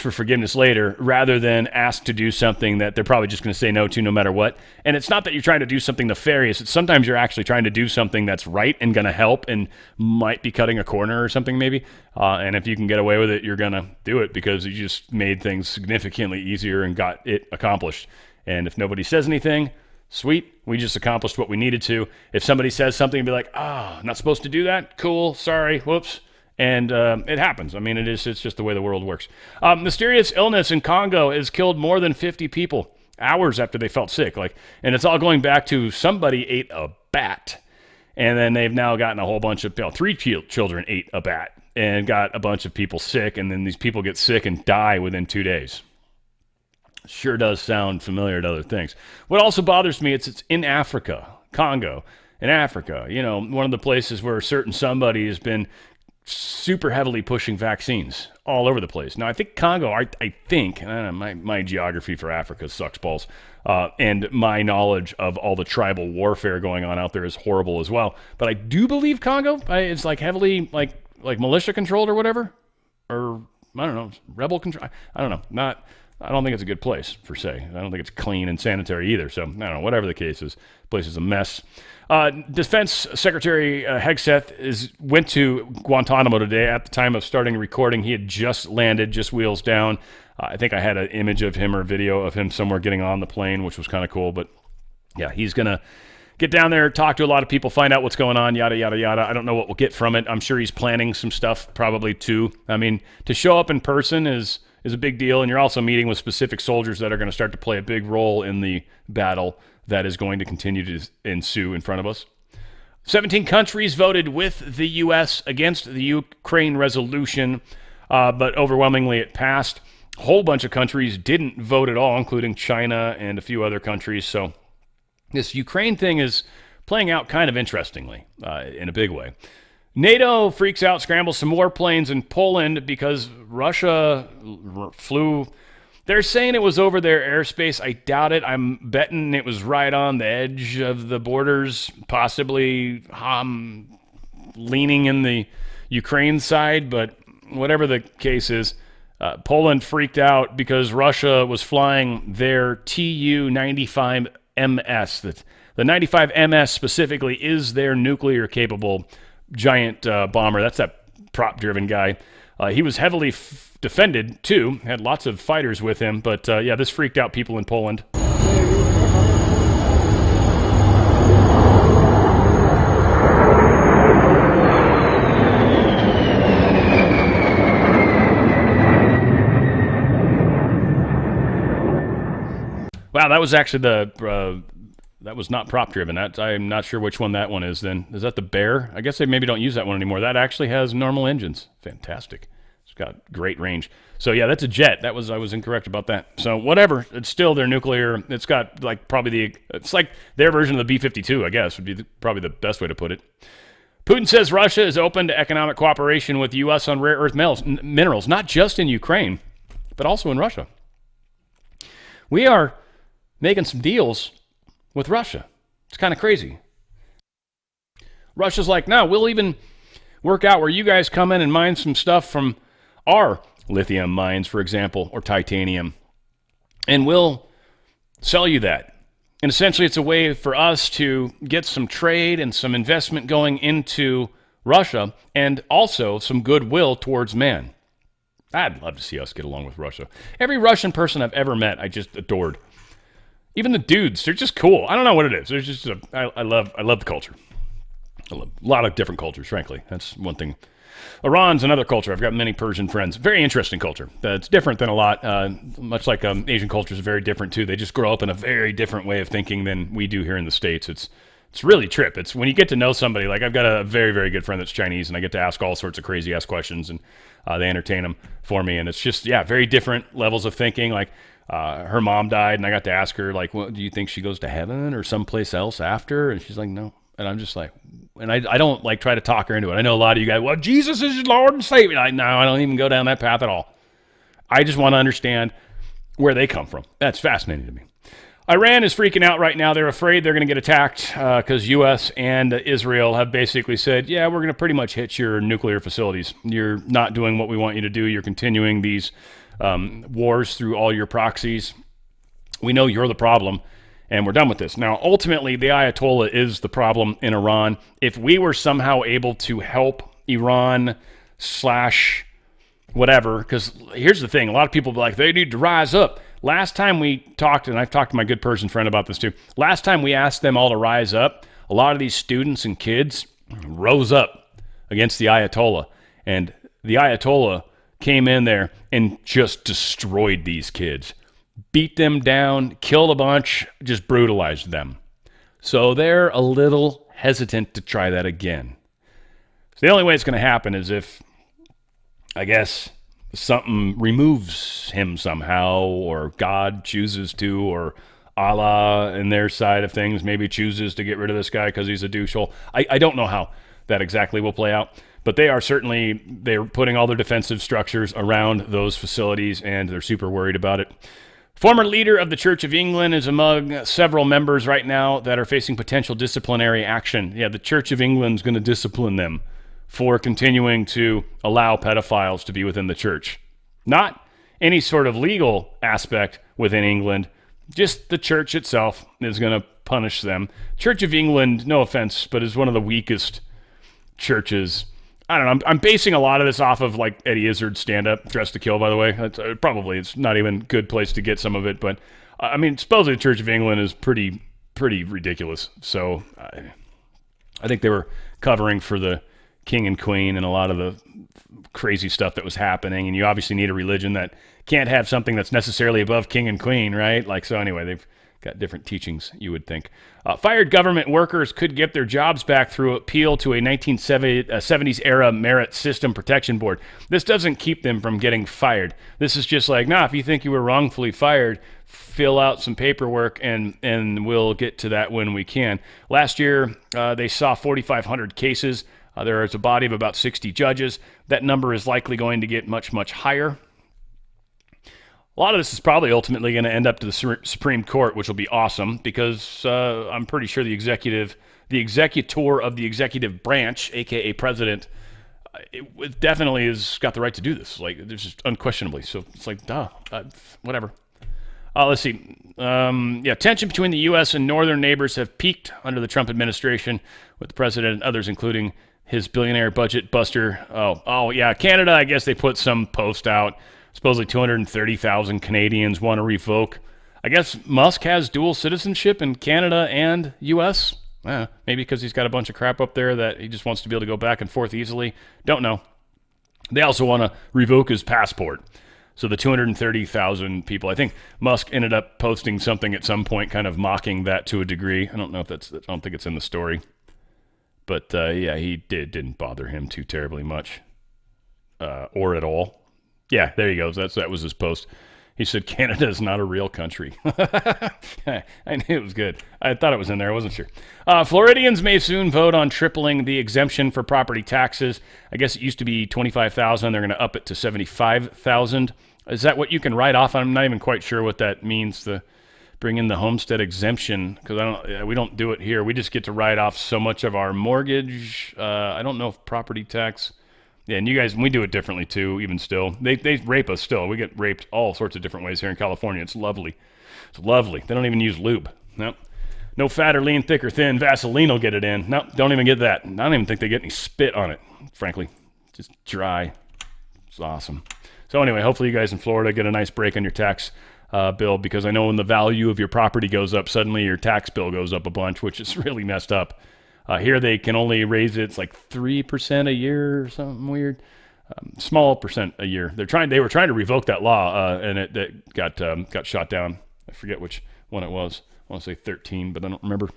A: for forgiveness later, rather than ask to do something that they're probably just going to say no to no matter what. And it's not that you're trying to do something nefarious. It's sometimes you're actually trying to do something that's right and going to help and might be cutting a corner or something maybe. And if you can get away with it, you're going to do it because you just made things significantly easier and got it accomplished. And if nobody says anything, sweet, we just accomplished what we needed to. If somebody says something, be like, not supposed to do that? Cool, sorry, whoops. And it happens. I mean, it's just the way the world works. Mysterious illness in Congo has killed more than 50 people hours after they felt sick. And it's all going back to somebody ate a bat. And then they've now gotten a whole bunch of, 3 children ate a bat and got a bunch of people sick. And then these people get sick and die within 2 days. Sure does sound familiar to other things. What also bothers me, it's in Africa, Congo, in Africa. One of the places where a certain somebody has been super heavily pushing vaccines all over the place. Now, I think Congo, I think, my geography for Africa sucks balls, and my knowledge of all the tribal warfare going on out there is horrible as well. But I do believe Congo, it's heavily like militia controlled or whatever, or I don't know, rebel control. I don't know. I don't think it's a good place per se. I don't think it's clean and sanitary either. So I don't know. Whatever the case is, the place is a mess. Defense Secretary Hegseth went to Guantanamo today. At the time of starting recording, he had just landed, just wheels down. I think I had an image of him or a video of him somewhere getting on the plane, which was kind of cool. But yeah, he's going to get down there, talk to a lot of people, find out what's going on, yada, yada, yada. I don't know what we'll get from it. I'm sure he's planning some stuff probably too. I mean, to show up in person is a big deal. And you're also meeting with specific soldiers that are going to start to play a big role in the battle that is going to continue to ensue in front of us. 17 countries voted with the U.S. against the Ukraine resolution, but overwhelmingly it passed. A whole bunch of countries didn't vote at all, including China and a few other countries. So this Ukraine thing is playing out kind of interestingly in a big way. NATO freaks out, scrambles some more planes in Poland because Russia flew. They're saying it was over their airspace. I doubt it. I'm betting it was right on the edge of the borders, possibly leaning in the Ukraine side, but whatever the case is, Poland freaked out because Russia was flying their Tu-95MS. The 95MS specifically is their nuclear-capable giant bomber. That's that prop-driven guy. He was heavily defended, too. Had lots of fighters with him. But, yeah, this freaked out people in Poland. Wow, that was actually that was not prop driven. I'm not sure which one that one is then. Is that the Bear? I guess they maybe don't use that one anymore. That actually has normal engines. Fantastic. It's got great range. So yeah, that's a jet. I was incorrect about that. So whatever. It's still their nuclear. It's got like it's like their version of the B-52, I guess, would be probably the best way to put it. Putin says Russia is open to economic cooperation with the U.S. on rare earth minerals, not just in Ukraine, but also in Russia. We are making some deals with Russia. It's kind of crazy. Russia's like, no, we'll even work out where you guys come in and mine some stuff from our lithium mines, for example, or titanium, and we'll sell you that. And essentially, it's a way for us to get some trade and some investment going into Russia and also some goodwill towards man. I'd love to see us get along with Russia. Every Russian person I've ever met, I just adored. Even the dudes, they're just cool. I don't know what it is. There's just I love the culture. I love a lot of different cultures, frankly. That's one thing. Iran's another culture. I've got many Persian friends. Very interesting culture. It's different than a lot. Much like Asian cultures are very different too. They just grow up in a very different way of thinking than we do here in the States. It's really trip. It's when you get to know somebody. Like I've got a very, very good friend that's Chinese, and I get to ask all sorts of crazy ass questions, and they entertain them for me. And it's just very different levels of thinking. Like. Her mom died, and I got to ask her, like, well, do you think she goes to heaven or someplace else after? And she's like, no. And I'm just like, and I don't, like, try to talk her into it. I know a lot of you guys, well, Jesus is your Lord and Savior. No, I don't even go down that path at all. I just want to understand where they come from. That's fascinating to me. Iran is freaking out right now. They're afraid they're going to get attacked because U.S. and Israel have basically said, yeah, we're going to pretty much hit your nuclear facilities. You're not doing what we want you to do. You're continuing these wars through all your proxies. We know you're the problem, and we're done with this. Now, ultimately, the Ayatollah is the problem in Iran. If we were somehow able to help Iran / whatever, because here's the thing, a lot of people be like, they need to rise up. Last time we talked, and I've talked to my good Persian friend about this too, last time we asked them all to rise up, a lot of these students and kids rose up against the Ayatollah, and the Ayatollah came in there and just destroyed these kids. Beat them down, killed a bunch, just brutalized them. So they're a little hesitant to try that again. So the only way it's going to happen is if, I guess, something removes him somehow, or God chooses to, or Allah in their side of things maybe chooses to get rid of this guy because he's a douchehole. I don't know how that exactly will play out. But they're putting all their defensive structures around those facilities, and they're super worried about it. Former leader of the Church of England is among several members right now that are facing potential disciplinary action. Yeah, the Church of England's going to discipline them for continuing to allow pedophiles to be within the church. Not any sort of legal aspect within England, just the church itself is going to punish them. Church of England, no offense, but is one of the weakest churches. I don't know. I'm basing a lot of this off of like Eddie Izzard's stand-up, Dressed to Kill, by the way. It's not even a good place to get some of it, but I mean, supposedly the Church of England is pretty ridiculous. So I think they were covering for the king and queen and a lot of the crazy stuff that was happening. And you obviously need a religion that can't have something that's necessarily above king and queen, right? Like, so anyway, they've got different teachings, you would think. Fired government workers could get their jobs back through appeal to a 1970s era merit system protection board. This doesn't keep them from getting fired. This is just like, if you think you were wrongfully fired, fill out some paperwork and we'll get to that when we can. Last year, they saw 4,500 cases. There is a body of about 60 judges. That number is likely going to get much, much higher. A lot of this is probably ultimately going to end up to the Supreme Court, which will be awesome because I'm pretty sure the executor of the executive branch, aka president, it definitely has got the right to do this. Like, there's just unquestionably. So it's like, whatever. Let's see. Tension between the U.S. and northern neighbors have peaked under the Trump administration, with the president and others, including his billionaire budget buster. Canada, I guess they put some post out. Supposedly 230,000 Canadians want to revoke. I guess Musk has dual citizenship in Canada and U.S. Maybe because he's got a bunch of crap up there that he just wants to be able to go back and forth easily. Don't know. They also want to revoke his passport. So the 230,000 people, I think Musk ended up posting something at some point kind of mocking that to a degree. I don't think it's in the story. But he didn't bother him too terribly much or at all. Yeah, there he goes. That was his post. He said, Canada is not a real country. I knew it was good. I thought it was in there. I wasn't sure. Floridians may soon vote on tripling the exemption for property taxes. I guess it used to be $25,000. They're going to up it to $75,000. Is that what you can write off? I'm not even quite sure what that means, to bring in the homestead exemption, because we don't do it here. We just get to write off so much of our mortgage. I don't know if property tax... Yeah, and you guys, we do it differently too, even still. They rape us still. We get raped all sorts of different ways here in California. It's lovely. It's lovely. They don't even use lube. No fat or lean, thick or thin. Vaseline will get it in. No, don't even get that. I don't even think they get any spit on it, frankly. Just dry. It's awesome. So anyway, hopefully you guys in Florida get a nice break on your tax bill, because I know when the value of your property goes up, suddenly your tax bill goes up a bunch, which is really messed up. Here they can only raise it. It's like 3% a year or something weird. Small percent a year. They were trying to revoke that law, and it got shot down. I forget which one it was. I want to say 13, but I don't remember.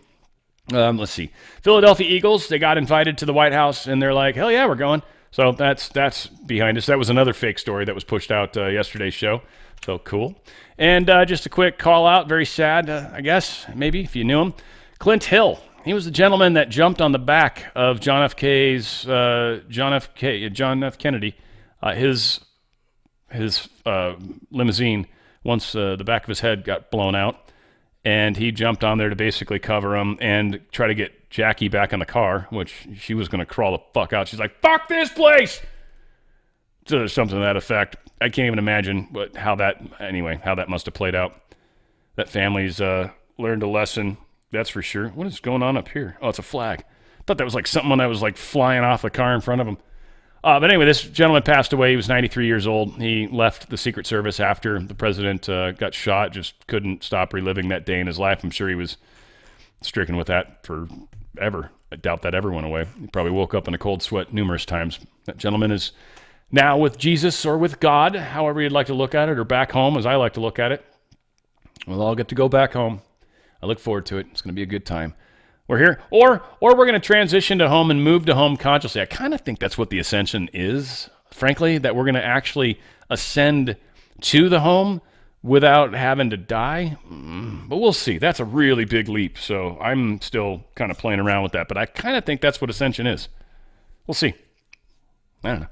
A: Let's see. Philadelphia Eagles, they got invited to the White House, and they're like, hell yeah, we're going. So that's behind us. That was another fake story that was pushed out yesterday's show. So cool. And just a quick call out, very sad, I guess, maybe, if you knew him. Clint Hill. He was the gentleman that jumped on the back of John F. Kennedy, his limousine, once the back of his head got blown out, and he jumped on there to basically cover him and try to get Jackie back in the car, which she was going to crawl the fuck out. She's like, fuck this place! So something to that effect. I can't even imagine how that must have played out. That family's learned a lesson. That's for sure. What is going on up here? Oh, it's a flag. I thought that was like something that was like flying off the car in front of him. But anyway, this gentleman passed away. He was 93 years old. He left the Secret Service after the president got shot. Just couldn't stop reliving that day in his life. I'm sure he was stricken with that forever. I doubt that ever went away. He probably woke up in a cold sweat numerous times. That gentleman is now with Jesus or with God, however you'd like to look at it, or back home as I like to look at it. We'll all get to go back home. I look forward to it. It's going to be a good time. We're here. Or we're going to transition to home and move to home consciously. I kind of think that's what the ascension is, frankly, that we're going to actually ascend to the home without having to die. But we'll see. That's a really big leap. So I'm still kind of playing around with that. But I kind of think that's what ascension is. We'll see. I don't know.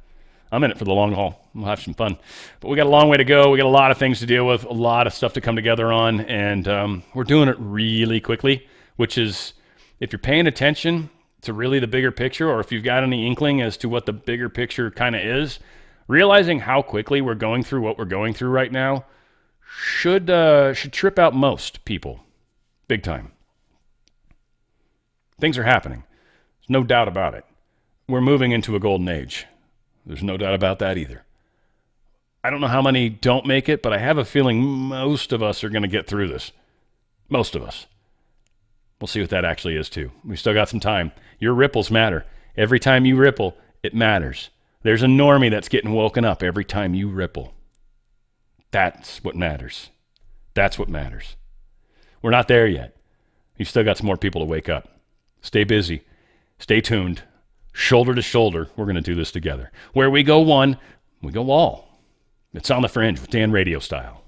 A: I'm in it for the long haul. We'll have some fun. But we got a long way to go. We got a lot of things to deal with, a lot of stuff to come together on, and we're doing it really quickly, which is, if you're paying attention to really the bigger picture, or if you've got any inkling as to what the bigger picture kind of is, realizing how quickly we're going through what we're going through right now should trip out most people. Big time. Things are happening. There's no doubt about it. We're moving into a golden age. There's no doubt about that either. I don't know how many don't make it, but I have a feeling most of us are going to get through this. Most of us. We'll see what that actually is too. We still got some time. Your ripples matter. Every time you ripple, it matters. There's a normie that's getting woken up every time you ripple. That's what matters. That's what matters. We're not there yet. You've still got some more people to wake up. Stay busy. Stay tuned. Shoulder to shoulder, we're going to do this together. Where we go one, we go all. It's On the Fringe with Dan Radio Style.